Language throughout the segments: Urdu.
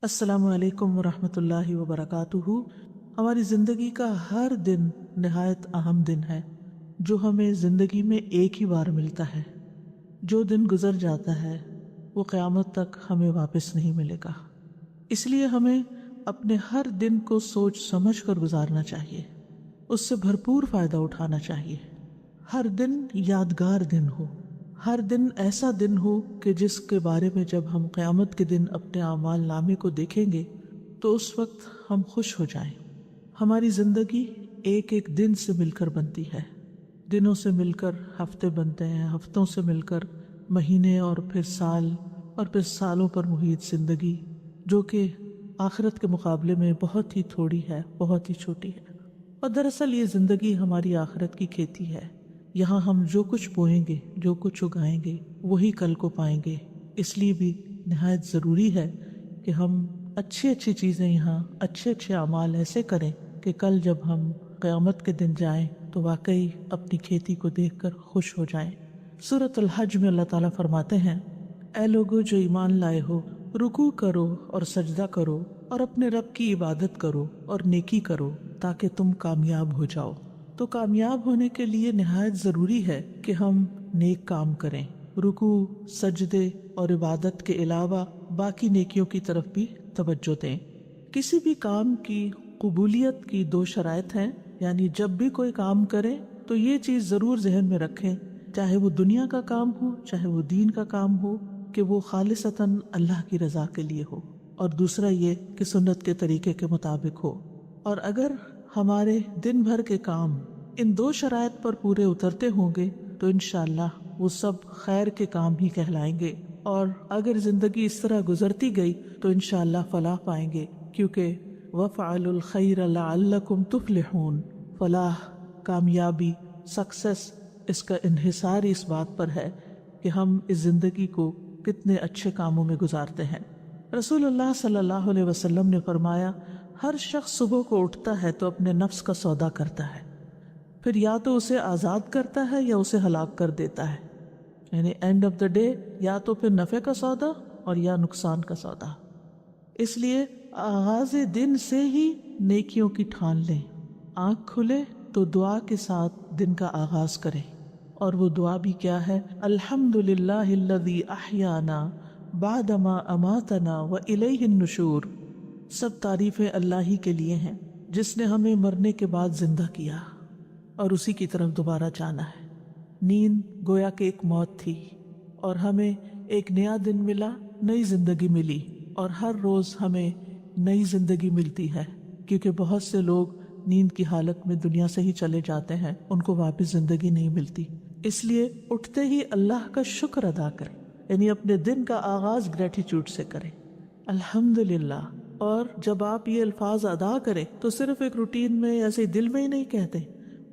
السلام علیکم ورحمۃ اللہ وبرکاتہ۔ ہماری زندگی کا ہر دن نہایت اہم دن ہے جو ہمیں زندگی میں ایک ہی بار ملتا ہے۔ جو دن گزر جاتا ہے وہ قیامت تک ہمیں واپس نہیں ملے گا، اس لیے ہمیں اپنے ہر دن کو سوچ سمجھ کر گزارنا چاہیے، اس سے بھرپور فائدہ اٹھانا چاہیے۔ ہر دن یادگار دن ہو، ہر دن ایسا دن ہو کہ جس کے بارے میں جب ہم قیامت کے دن اپنے اعمال نامے کو دیکھیں گے تو اس وقت ہم خوش ہو جائیں۔ ہماری زندگی ایک ایک دن سے مل کر بنتی ہے، دنوں سے مل کر ہفتے بنتے ہیں، ہفتوں سے مل کر مہینے، اور پھر سال، اور پھر سالوں پر محیط زندگی، جو کہ آخرت کے مقابلے میں بہت ہی تھوڑی ہے، بہت ہی چھوٹی ہے۔ اور دراصل یہ زندگی ہماری آخرت کی کھیتی ہے۔ یہاں ہم جو کچھ بوئیں گے، جو کچھ اگائیں گے، وہی کل کو پائیں گے۔ اس لیے بھی نہایت ضروری ہے کہ ہم اچھی اچھی چیزیں یہاں، اچھے اچھے اعمال ایسے کریں کہ کل جب ہم قیامت کے دن جائیں تو واقعی اپنی کھیتی کو دیکھ کر خوش ہو جائیں۔ سورۃ الحج میں اللہ تعالیٰ فرماتے ہیں، اے لوگو جو ایمان لائے ہو، رکوع کرو اور سجدہ کرو اور اپنے رب کی عبادت کرو اور نیکی کرو تاکہ تم کامیاب ہو جاؤ۔ تو کامیاب ہونے کے لیے نہایت ضروری ہے کہ ہم نیک کام کریں، رکوع، سجدے اور عبادت کے علاوہ باقی نیکیوں کی طرف بھی توجہ دیں۔ کسی بھی کام کی قبولیت کی دو شرائط ہیں، یعنی جب بھی کوئی کام کریں تو یہ چیز ضرور ذہن میں رکھیں، چاہے وہ دنیا کا کام ہو، چاہے وہ دین کا کام ہو، کہ وہ خالصتاً اللہ کی رضا کے لیے ہو، اور دوسرا یہ کہ سنت کے طریقے کے مطابق ہو۔ اور اگر ہمارے دن بھر کے کام ان دو شرائط پر پورے اترتے ہوں گے تو انشاءاللہ وہ سب خیر کے کام ہی کہلائیں گے، اور اگر زندگی اس طرح گزرتی گئی تو انشاءاللہ فلاح پائیں گے، کیونکہ وَفْعَلُوا الْخَيْرَ لَعَلَّكُمْ تُفْلِحُونَ۔ فلاح، کامیابی، سکسیس، اس کا انحصار اس بات پر ہے کہ ہم اس زندگی کو کتنے اچھے کاموں میں گزارتے ہیں۔ رسول اللہ صلی اللہ علیہ وسلم نے فرمایا، ہر شخص صبح کو اٹھتا ہے تو اپنے نفس کا سودا کرتا ہے، پھر یا تو اسے آزاد کرتا ہے یا اسے ہلاک کر دیتا ہے، یعنی اینڈ آف دا ڈے یا تو پھر نفع کا سودا اور یا نقصان کا سودا۔ اس لیے آغاز دن سے ہی نیکیوں کی ٹھان لیں، آنکھ کھلے تو دعا کے ساتھ دن کا آغاز کریں، اور وہ دعا بھی کیا ہے؟ الحمدللہ الذی احیانا بعدما اماتنا والیہ النشور۔ سب تعریفیں اللہ ہی کے لیے ہیں جس نے ہمیں مرنے کے بعد زندہ کیا اور اسی کی طرف دوبارہ جانا ہے۔ نیند گویا کہ ایک موت تھی، اور ہمیں ایک نیا دن ملا، نئی زندگی ملی، اور ہر روز ہمیں نئی زندگی ملتی ہے، کیونکہ بہت سے لوگ نیند کی حالت میں دنیا سے ہی چلے جاتے ہیں، ان کو واپس زندگی نہیں ملتی۔ اس لیے اٹھتے ہی اللہ کا شکر ادا کریں، یعنی اپنے دن کا آغاز گریٹیٹیوڈ سے کریں، الحمدللہ۔ اور جب آپ یہ الفاظ ادا کریں تو صرف ایک روٹین میں ایسے دل میں ہی نہیں کہتے،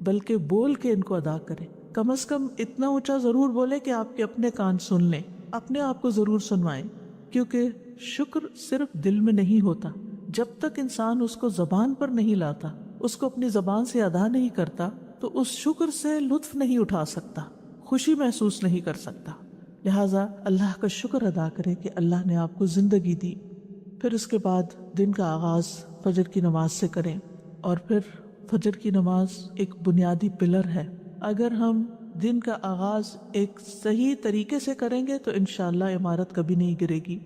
بلکہ بول کے ان کو ادا کریں۔ کم از کم اتنا اونچا ضرور بولیں کہ آپ کے اپنے کان سن لیں، اپنے آپ کو ضرور سنوائیں، کیونکہ شکر صرف دل میں نہیں ہوتا۔ جب تک انسان اس کو زبان پر نہیں لاتا، اس کو اپنی زبان سے ادا نہیں کرتا، تو اس شکر سے لطف نہیں اٹھا سکتا، خوشی محسوس نہیں کر سکتا۔ لہٰذا اللہ کا شکر ادا کریں کہ اللہ نے آپ کو زندگی دی۔ پھر اس کے بعد دن کا آغاز فجر کی نماز سے کریں، اور پھر فجر کی نماز ایک بنیادی پلر ہے۔ اگر ہم دن کا آغاز ایک صحیح طریقے سے کریں گے تو انشاءاللہ عمارت کبھی نہیں گرے گی۔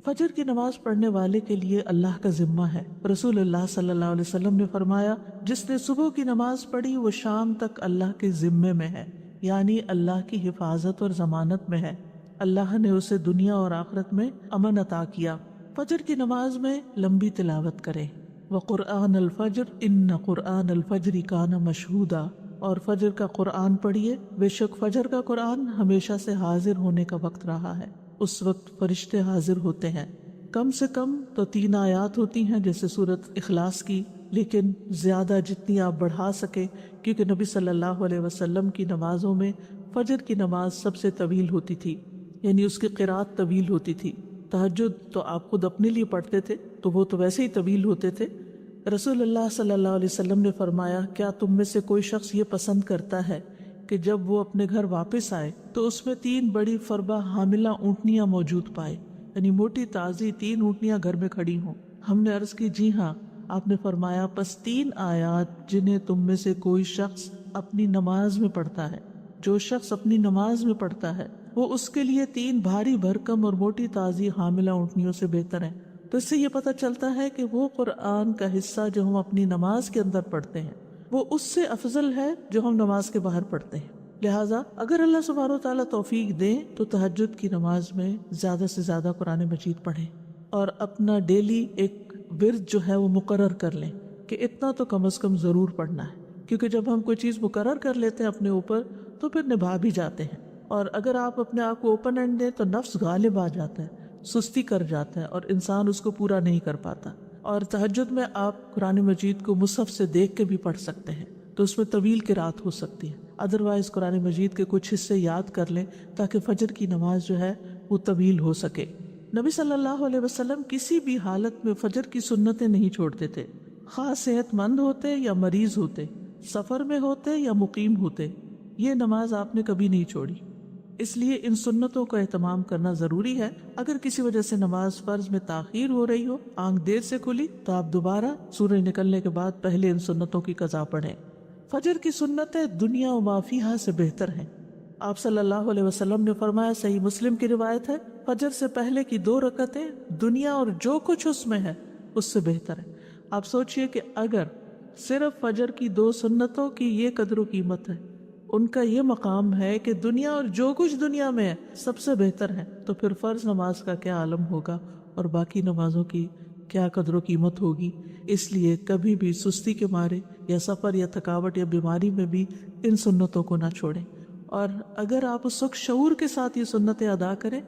فجر کی نماز پڑھنے والے کے لیے اللہ کا ذمہ ہے۔ رسول اللہ صلی اللہ علیہ وسلم نے فرمایا، جس نے صبح کی نماز پڑھی وہ شام تک اللہ کے ذمے میں ہے، یعنی اللہ کی حفاظت اور ضمانت میں ہے۔ اللہ نے اسے دنیا اور آخرت میں امن عطا کیا۔ فجر کی نماز میں لمبی تلاوت کریں، وَقُرْآنَ الْفَجْرِ إِنَّ قُرْآنَ الْفَجْرِ كَانَ مَشْهُودًا، اور فجر کا قرآن پڑھیے، بے شک فجر کا قرآن ہمیشہ سے حاضر ہونے کا وقت رہا ہے، اس وقت فرشتے حاضر ہوتے ہیں۔ کم سے کم تو 3 آیات ہوتی ہیں جیسے سورۃ اخلاص کی، لیکن زیادہ جتنی آپ بڑھا سکے، کیونکہ نبی صلی اللہ علیہ وسلم کی نمازوں میں فجر کی نماز سب سے طویل ہوتی تھی، یعنی اس کی قرات طویل ہوتی تھی۔ تہجد تو آپ خود اپنے لیے پڑھتے تھے تو وہ تو ویسے ہی طویل ہوتے تھے۔ رسول اللہ صلی اللہ علیہ وسلم نے فرمایا، کیا تم میں سے کوئی شخص یہ پسند کرتا ہے کہ جب وہ اپنے گھر واپس آئے تو اس میں 3 بڑی فربہ حاملہ اونٹنیاں موجود پائے، یعنی موٹی تازی 3 اونٹنیاں گھر میں کھڑی ہوں۔ ہم نے عرض کی جی ہاں۔ آپ نے فرمایا پس 3 آیات جنہیں تم میں سے کوئی شخص اپنی نماز میں پڑھتا ہے، جو شخص اپنی نماز میں پڑھتا ہے وہ اس کے لیے 3 بھاری بھرکم اور موٹی تازی حاملہ اونٹنیوں سے بہتر ہیں۔ تو اس سے یہ پتہ چلتا ہے کہ وہ قرآن کا حصہ جو ہم اپنی نماز کے اندر پڑھتے ہیں وہ اس سے افضل ہے جو ہم نماز کے باہر پڑھتے ہیں۔ لہٰذا اگر اللہ سبحانہ و تعالیٰ توفیق دے تو تہجد کی نماز میں زیادہ سے زیادہ قرآن مجید پڑھیں اور اپنا ڈیلی ایک ورد جو ہے وہ مقرر کر لیں کہ اتنا تو کم از کم ضرور پڑھنا ہے، کیونکہ جب ہم کوئی چیز مقرر کر لیتے ہیں اپنے اوپر تو پھر نبھا بھی جاتے ہیں۔ اور اگر آپ اپنے آپ کو اوپن اینڈ دیں تو نفس غالب آ جاتا ہے، سستی کر جاتا ہے اور انسان اس کو پورا نہیں کر پاتا۔ اور تہجد میں آپ قرآن مجید کو مصحف سے دیکھ کے بھی پڑھ سکتے ہیں تو اس میں طویل قرات ہو سکتی ہے۔ ادروائز قرآن مجید کے کچھ حصے یاد کر لیں تاکہ فجر کی نماز جو ہے وہ طویل ہو سکے۔ نبی صلی اللہ علیہ وسلم کسی بھی حالت میں فجر کی سنتیں نہیں چھوڑتے تھے، خواہ صحت مند ہوتے یا مریض ہوتے، سفر میں ہوتے یا مقیم ہوتے، یہ نماز آپ نے کبھی نہیں چھوڑی۔ اس لیے ان سنتوں کا اہتمام کرنا ضروری ہے۔ اگر کسی وجہ سے نماز فرض میں تاخیر ہو رہی ہو، آنکھ دیر سے کھلی، تو آپ دوبارہ سورج نکلنے کے بعد پہلے ان سنتوں کی قضا پڑھیں۔ فجر کی سنتیں دنیا و ما فیہا سے بہتر ہیں۔ آپ صلی اللہ علیہ وسلم نے فرمایا، صحیح مسلم کی روایت ہے، فجر سے پہلے کی 2 رکعتیں دنیا اور جو کچھ اس میں ہے اس سے بہتر ہے۔ آپ سوچئے کہ اگر صرف فجر کی 2 سنتوں کی یہ قدر و قیمت ہے، ان کا یہ مقام ہے کہ دنیا اور جو کچھ دنیا میں ہے سب سے بہتر ہے، تو پھر فرض نماز کا کیا عالم ہوگا اور باقی نمازوں کی کیا قدر و قیمت ہوگی۔ اس لیے کبھی بھی سستی کے مارے یا سفر یا تھکاوٹ یا بیماری میں بھی ان سنتوں کو نہ چھوڑیں۔ اور اگر آپ اس وقت شعور کے ساتھ یہ سنتیں ادا کریں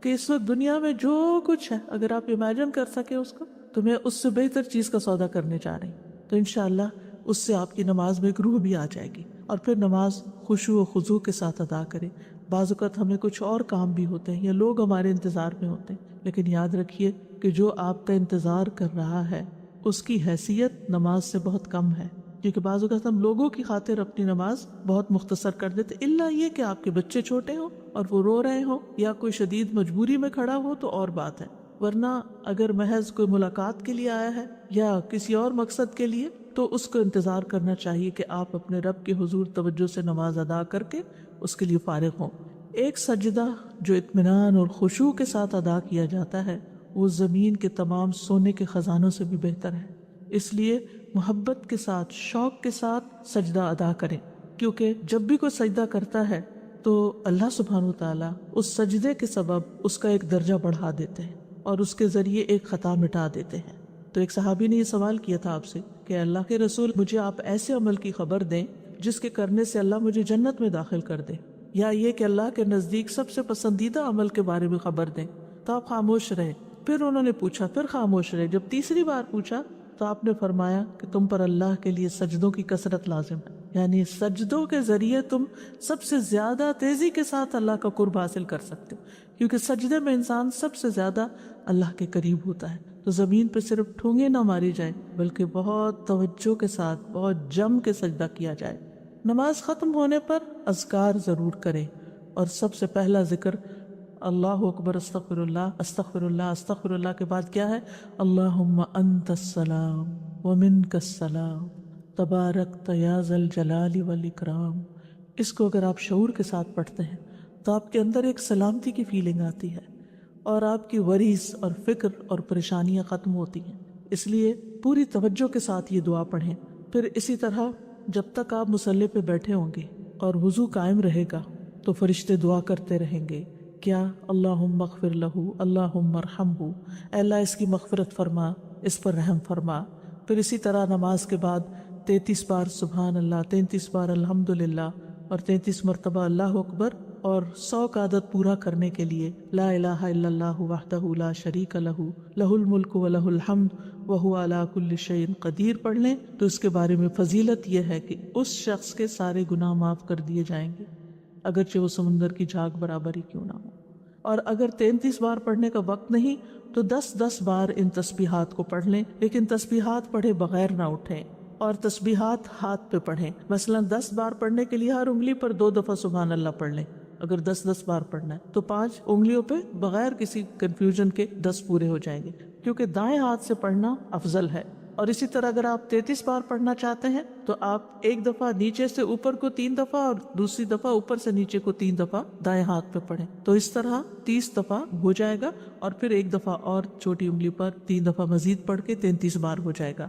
کہ اس وقت دنیا میں جو کچھ ہے، اگر آپ امیجن کر سکیں اس کو، تو میں اس سے بہتر چیز کا سودا کرنے جا رہی ہوں، تو انشاءاللہ اس سے آپ کی نماز میں ایک روح بھی آ جائے گی۔ اور پھر نماز خشوع و خضوع کے ساتھ ادا کریں۔ بعض اوقات ہمیں کچھ اور کام بھی ہوتے ہیں یا لوگ ہمارے انتظار میں ہوتے ہیں، لیکن یاد رکھیے کہ جو آپ کا انتظار کر رہا ہے اس کی حیثیت نماز سے بہت کم ہے، کیونکہ بعض اوقات ہم لوگوں کی خاطر اپنی نماز بہت مختصر کر دیتے، الا یہ کہ آپ کے بچے چھوٹے ہوں اور وہ رو رہے ہوں یا کوئی شدید مجبوری میں کھڑا ہو تو اور بات ہے، ورنہ اگر محض کوئی ملاقات کے لیے آیا ہے یا کسی اور مقصد کے لیے تو اس کو انتظار کرنا چاہیے کہ آپ اپنے رب کے حضور توجہ سے نماز ادا کر کے اس کے لیے فارغ ہوں۔ ایک سجدہ جو اطمینان اور خشوع کے ساتھ ادا کیا جاتا ہے وہ زمین کے تمام سونے کے خزانوں سے بھی بہتر ہے۔ اس لیے محبت کے ساتھ، شوق کے ساتھ سجدہ ادا کریں، کیونکہ جب بھی کوئی سجدہ کرتا ہے تو اللہ سبحانہ وتعالیٰ اس سجدے کے سبب اس کا ایک درجہ بڑھا دیتے ہیں اور اس کے ذریعے ایک خطا مٹا دیتے ہیں۔ تو ایک صحابی نے یہ سوال کیا تھا آپ سے کہ اللہ کے رسول، مجھے آپ ایسے عمل کی خبر دیں جس کے کرنے سے اللہ مجھے جنت میں داخل کر دے، یا یہ کہ اللہ کے نزدیک سب سے پسندیدہ عمل کے بارے میں خبر دیں۔ تو آپ خاموش رہے، پھر انہوں نے پوچھا، پھر خاموش رہے۔ جب تیسری بار پوچھا تو آپ نے فرمایا کہ تم پر اللہ کے لیے سجدوں کی کثرت لازم ہے، یعنی سجدوں کے ذریعے تم سب سے زیادہ تیزی کے ساتھ اللہ کا قرب حاصل کر سکتے ہو، کیونکہ سجدے میں انسان سب سے زیادہ اللہ کے قریب ہوتا ہے۔ تو زمین پہ صرف ٹھونگے نہ ماری جائیں بلکہ بہت توجہ کے ساتھ، بہت جم کے سجدہ کیا جائے۔ نماز ختم ہونے پر اذکار ضرور کریں، اور سب سے پہلا ذکر اللہ اکبر، استغفر اللہ، استغفر اللہ، استغفر اللہ کے بعد کیا ہے؟ اللہم انت السلام ومنک السلام تبارکت یا ذا الجلال والاکرام۔ اس کو اگر آپ شعور کے ساتھ پڑھتے ہیں تو آپ کے اندر ایک سلامتی کی فیلنگ آتی ہے اور آپ کی وریز اور فکر اور پریشانیاں ختم ہوتی ہیں۔ اس لیے پوری توجہ کے ساتھ یہ دعا پڑھیں۔ پھر اسی طرح جب تک آپ مصلی پہ بیٹھے ہوں گے اور وضو قائم رہے گا تو فرشتے دعا کرتے رہیں گے، کیا؟ اللہم اغفر لہ، اللہم ارحمہ، اے اللہ اس کی مغفرت فرما، اس پر رحم فرما۔ پھر اسی طرح نماز کے بعد 33 بار سبحان اللہ، 33 بار الحمدللہ اور 33 مرتبہ اللہ اکبر، اور 100 کا عدد پورا کرنے کے لیے لا الہ الا اللہ وحدہ لا شریک لہ، لہ الملک و لہ الحمد وہو علی کل شیء قدیر پڑھ لیں تو اس کے بارے میں فضیلت یہ ہے کہ اس شخص کے سارے گناہ معاف کر دیے جائیں گے، اگرچہ وہ سمندر کی جھاگ برابر ہی کیوں نہ ہو۔ اور اگر 33 بار پڑھنے کا وقت نہیں تو 10 بار ان تسبیحات کو پڑھ لیں، لیکن تسبیحات پڑھے بغیر نہ اٹھیں، اور تسبیحات ہاتھ پہ پڑھیں۔ مثلا 10 بار پڑھنے کے لیے ہر انگلی پر 2 دفعہ سبحان اللہ پڑھ لیں، اگر 10 بار پڑھنا ہے تو 5 انگلیوں پہ بغیر کسی کنفیوژن کے 10 پورے ہو جائیں گے، کیونکہ دائیں ہاتھ سے پڑھنا افضل ہے۔ اور اسی طرح اگر آپ 33 بار پڑھنا چاہتے ہیں تو آپ ایک دفعہ نیچے سے اوپر کو 3 دفعہ اور دوسری دفعہ اوپر سے نیچے کو 3 دفعہ دائیں ہاتھ پہ پڑھیں، تو اس طرح 30 دفعہ ہو جائے گا، اور پھر ایک دفعہ اور چھوٹی انگلی پر 3 دفعہ مزید پڑھ کے 33 بار ہو جائے گا۔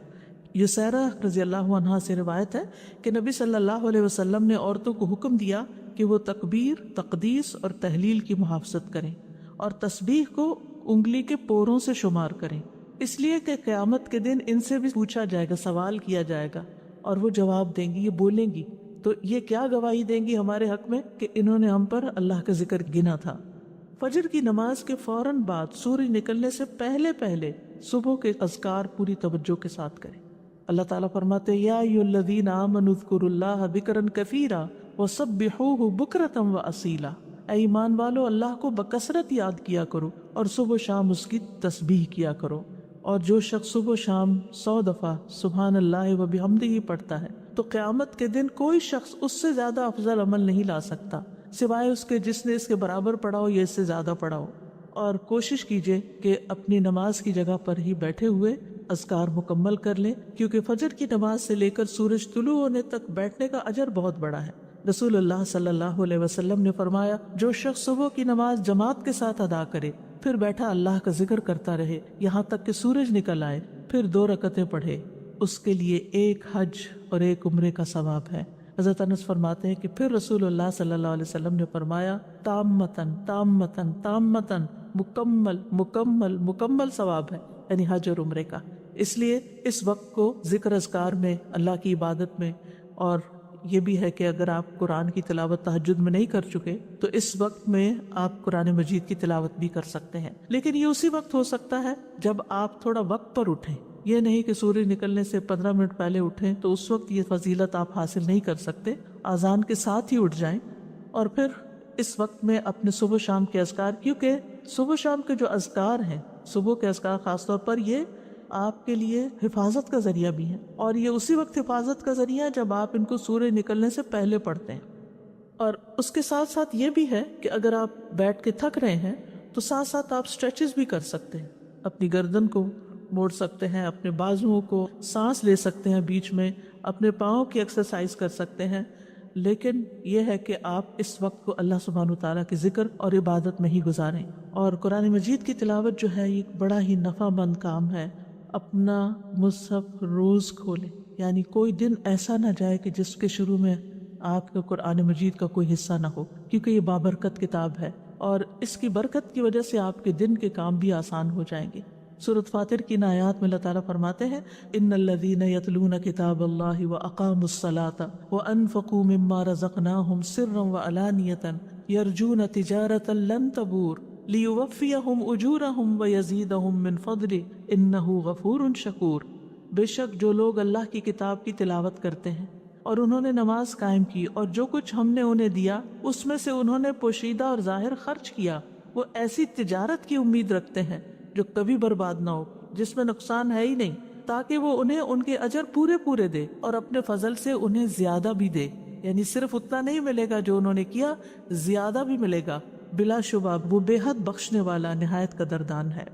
یسیرہ رضی اللہ عنہا سے روایت ہے کہ نبی صلی اللہ علیہ وسلم نے عورتوں کو حکم دیا کہ وہ تکبیر، تقدیس اور تحلیل کی محافظت کریں اور تسبیح کو انگلی کے پوروں سے شمار کریں، اس لیے کہ قیامت کے دن ان سے بھی پوچھا جائے گا، سوال کیا جائے گا، اور وہ جواب دیں گی، یہ بولیں گی، تو یہ کیا گواہی دیں گی ہمارے حق میں کہ انہوں نے ہم پر اللہ کا ذکر گنا تھا۔ فجر کی نماز کے فوراً بعد سورج نکلنے سے پہلے پہلے صبح کے اذکار پوری توجہ کے ساتھ کریں۔ اللہ تعالیٰ فرماتے یا ایھا الذین آمنوا اذکروا اللہ ذکرا کثیرا وسبحوہ بکرۃ واصیلا، اے ایمان والو اللہ کو بکثرت یاد کیا کرو اور صبح و شام اس کی تسبیح کیا کرو۔ اور جو شخص صبح و شام 100 دفعہ سبحان اللہ و بحمدہ پڑھتا ہے تو قیامت کے دن کوئی شخص اس سے زیادہ افضل عمل نہیں لا سکتا سوائے اس کے جس نے اس کے برابر پڑھا ہو یا اس سے زیادہ پڑھا ہو۔ اور کوشش کیجئے کہ اپنی نماز کی جگہ پر ہی بیٹھے ہوئے اذکار مکمل کر لیں، کیونکہ فجر کی نماز سے لے کر سورج طلوع ہونے تک بیٹھنے کا اجر بہت بڑا ہے۔ رسول اللہ صلی اللہ علیہ وسلم نے فرمایا جو شخص صبح کی نماز جماعت کے ساتھ ادا کرے پھر بیٹھا اللہ کا ذکر کرتا رہے یہاں تک کہ سورج نکل آئے، پھر 2 رکعتیں پڑھے، اس کے لیے 1 حج اور 1 عمرے کا ثواب ہے۔ حضرت انس فرماتے ہیں کہ پھر رسول اللہ صلی اللہ علیہ وسلم نے فرمایا تامتن تامتن تامتن، مکمل مکمل مکمل ثواب ہے، یعنی حج اور عمرے کا۔ اس لیے اس وقت کو ذکر اذکار میں، اللہ کی عبادت میں، اور یہ بھی ہے کہ اگر آپ قرآن کی تلاوت تہجد میں نہیں کر چکے تو اس وقت میں آپ قرآن مجید کی تلاوت بھی کر سکتے ہیں، لیکن یہ اسی وقت ہو سکتا ہے جب آپ تھوڑا وقت پر اٹھیں، یہ نہیں کہ سورج نکلنے سے 15 منٹ پہلے اٹھیں تو اس وقت یہ فضیلت آپ حاصل نہیں کر سکتے، اذان کے ساتھ ہی اٹھ جائیں اور پھر اس وقت میں اپنے صبح شام کے اذکار، کیونکہ صبح شام کے جو اذکار ہیں، صبح کے اذکار خاص طور پر، یہ آپ کے لیے حفاظت کا ذریعہ بھی ہے، اور یہ اسی وقت حفاظت کا ذریعہ ہے جب آپ ان کو سورج نکلنے سے پہلے پڑھتے ہیں۔ اور اس کے ساتھ ساتھ یہ بھی ہے کہ اگر آپ بیٹھ کے تھک رہے ہیں تو ساتھ ساتھ آپ سٹریچز بھی کر سکتے ہیں، اپنی گردن کو موڑ سکتے ہیں، اپنے بازوؤں کو سانس لے سکتے ہیں، بیچ میں اپنے پاؤں کی ایکسرسائز کر سکتے ہیں، لیکن یہ ہے کہ آپ اس وقت کو اللہ سبحانہ وتعالیٰ کے ذکر اور عبادت میں ہی گزاریں۔ اور قرآن مجید کی تلاوت جو ہے یہ بڑا ہی نفع مند کام ہے۔ اپنا مصحف روز کھولیں، یعنی کوئی دن ایسا نہ جائے کہ جس کے شروع میں آپ کا قرآن مجید کا کوئی حصہ نہ ہو، کیونکہ یہ بابرکت کتاب ہے اور اس کی برکت کی وجہ سے آپ کے دن کے کام بھی آسان ہو جائیں گے۔ سورۃ فاطر کی آیات میں اللہ تعالیٰ فرماتے ہیں ان الذین یتلون کتاب اللہ واقاموا الصلاۃ وانفقوا مما رزقناہم سرا وعلانیۃ یرجون تجارۃ لن تبور لیوفیہم اجورہم ویزیدہم من فضلہ انہ غفور شکور۔ بے شک جو لوگ اللہ کی کتاب کی تلاوت کرتے ہیں اور انہوں نے نماز قائم کی اور جو کچھ ہم نے انہیں دیا اس میں سے انہوں نے پوشیدہ اور ظاہر خرچ کیا، وہ ایسی تجارت کی امید رکھتے ہیں جو کبھی برباد نہ ہو، جس میں نقصان ہے ہی نہیں، تاکہ وہ انہیں ان کے اجر پورے پورے دے اور اپنے فضل سے انہیں زیادہ بھی دے، یعنی صرف اتنا نہیں ملے گا جو انہوں نے کیا، زیادہ بھی ملے گا، بلا شبہ وہ بے حد بخشنے والا نہایت قدردان ہے۔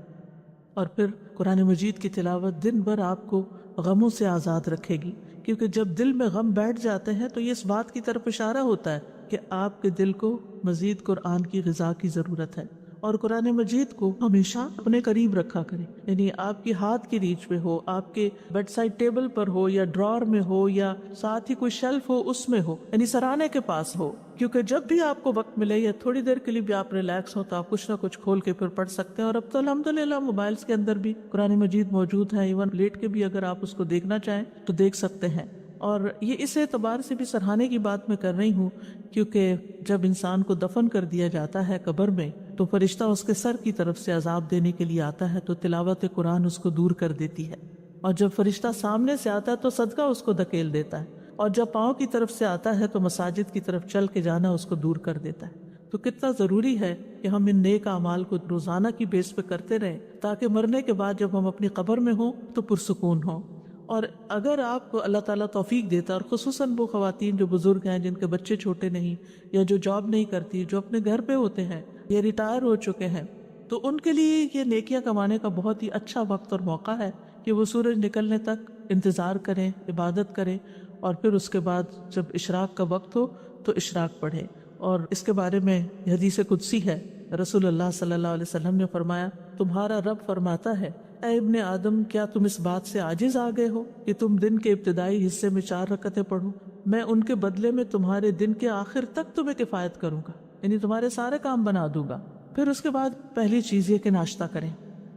اور پھر قرآن مجید کی تلاوت دن بھر آپ کو غموں سے آزاد رکھے گی، کیونکہ جب دل میں غم بیٹھ جاتے ہیں تو یہ اس بات کی طرف اشارہ ہوتا ہے کہ آپ کے دل کو مزید قرآن کی غذا کی ضرورت ہے، اور قرآن مجید کو ہمیشہ اپنے قریب رکھا کریں، یعنی آپ کی ہاتھ کی ریچ میں ہو، آپ کے بیڈ سائڈ ٹیبل پر ہو یا ڈرار میں ہو یا ساتھ ہی کوئی شیلف ہو اس میں ہو، یعنی سرانے کے پاس ہو، کیونکہ جب بھی آپ کو وقت ملے یا تھوڑی دیر کے لیے بھی آپ ریلیکس ہو تو آپ کچھ نہ کچھ کھول کے پھر پڑھ سکتے ہیں۔ اور اب تو الحمدللہ موبائلز کے اندر بھی قرآن مجید موجود ہے، ایون لیٹ کے بھی اگر آپ اس کو دیکھنا چاہیں تو دیکھ سکتے ہیں۔ اور یہ اس اعتبار سے بھی سراہنے کی بات میں کر رہی ہوں کیونکہ جب انسان کو دفن کر دیا جاتا ہے قبر میں تو فرشتہ اس کے سر کی طرف سے عذاب دینے کے لیے آتا ہے، تو تلاوت قرآن اس کو دور کر دیتی ہے، اور جب فرشتہ سامنے سے آتا ہے تو صدقہ اس کو دھکیل دیتا ہے، اور جب پاؤں کی طرف سے آتا ہے تو مساجد کی طرف چل کے جانا اس کو دور کر دیتا ہے۔ تو کتنا ضروری ہے کہ ہم ان نیک اعمال کو روزانہ کی بیس پہ کرتے رہیں تاکہ مرنے کے بعد جب ہم اپنی قبر میں ہوں تو پرسکون ہوں۔ اور اگر آپ کو اللہ تعالیٰ توفیق دیتا، اور خصوصاً وہ خواتین جو بزرگ ہیں، جن کے بچے چھوٹے نہیں، یا جو جاب نہیں کرتی، جو اپنے گھر پہ ہوتے ہیں یا ریٹائر ہو چکے ہیں، تو ان کے لیے یہ نیکیاں کمانے کا بہت ہی اچھا وقت اور موقع ہے کہ وہ سورج نکلنے تک انتظار کریں، عبادت کریں، اور پھر اس کے بعد جب اشراق کا وقت ہو تو اشراق پڑھیں۔ اور اس کے بارے میں حدیث قدسی ہے، رسول اللہ صلی اللہ علیہ وسلم نے فرمایا، تمہارا رب فرماتا ہے، اے ابن آدم، کیا تم اس بات سے عاجز آ گئے ہو کہ تم دن کے ابتدائی حصے میں 4 رکعتیں پڑھو؟ میں ان کے بدلے میں تمہارے دن کے آخر تک تمہیں کفایت کروں گا، یعنی تمہارے سارے کام بنا دوں گا۔ پھر اس کے بعد پہلی چیز یہ کہ ناشتہ کریں۔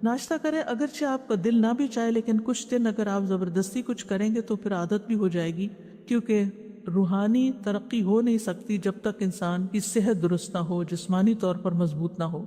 ناشتہ کریں، اگرچہ آپ کا دل نہ بھی چاہے، لیکن کچھ دن اگر آپ زبردستی کچھ کریں گے تو پھر عادت بھی ہو جائے گی، کیونکہ روحانی ترقی ہو نہیں سکتی جب تک انسان کی صحت درست نہ ہو، جسمانی طور پر مضبوط نہ ہو۔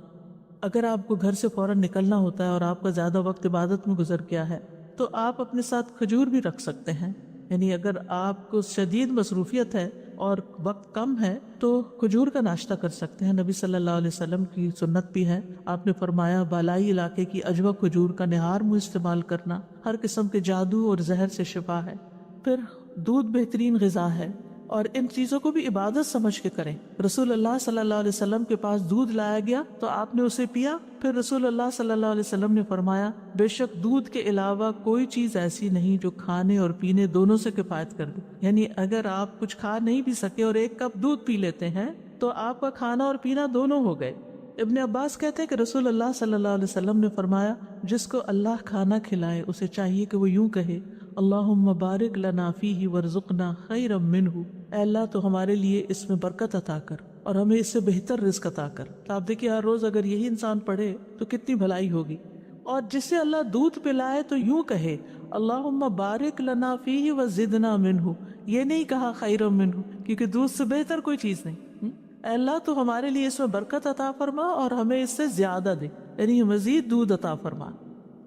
اگر آپ کو گھر سے فوراً نکلنا ہوتا ہے اور آپ کا زیادہ وقت عبادت میں گزر گیا ہے تو آپ اپنے ساتھ کھجور بھی رکھ سکتے ہیں، یعنی اگر آپ کو شدید مصروفیت ہے اور وقت کم ہے تو کھجور کا ناشتہ کر سکتے ہیں۔ نبی صلی اللہ علیہ وسلم کی سنت بھی ہے، آپ نے فرمایا بالائی علاقے کی اجوا کھجور کا نہار منہ استعمال کرنا ہر قسم کے جادو اور زہر سے شفا ہے۔ پھر دودھ بہترین غذا ہے، اور ان چیزوں کو بھی عبادت سمجھ کے کریں۔ رسول اللہ صلی اللہ علیہ وسلم کے پاس دودھ لایا گیا تو آپ نے اسے پیا، پھر رسول اللہ صلی اللہ علیہ وسلم نے فرمایا، بے شک دودھ کے علاوہ کوئی چیز ایسی نہیں جو کھانے اور پینے دونوں سے کفایت کر دے، یعنی اگر آپ کچھ کھا نہیں بھی سکے اور 1 کپ دودھ پی لیتے ہیں تو آپ کا کھانا اور پینا دونوں ہو گئے۔ ابن عباس کہتے ہیں کہ رسول اللہ صلی اللہ علیہ وسلم نے فرمایا، جس کو اللہ کھانا کھلائے اسے چاہیے کہ وہ یوں کہے، اللہم بارک لنا فیہ ورزقنا خیرا منہ، اے اللہ تو ہمارے لیے اس میں برکت عطا کر اور ہمیں اس سے بہتر رزق عطا کر۔ تو آپ دیکھیے ہر روز اگر یہی انسان پڑھے تو کتنی بھلائی ہوگی۔ اور جسے اللہ دودھ پلائے تو یوں کہے، اللہم بارک لنا فیہ وزدنا منہ، یہ نہیں کہا خیرا منہ، کیونکہ دودھ سے بہتر کوئی چیز نہیں۔ اے اللہ تو ہمارے لیے اس میں برکت عطا فرما اور ہمیں اس سے زیادہ دے، یعنی مزید دودھ عطا فرما۔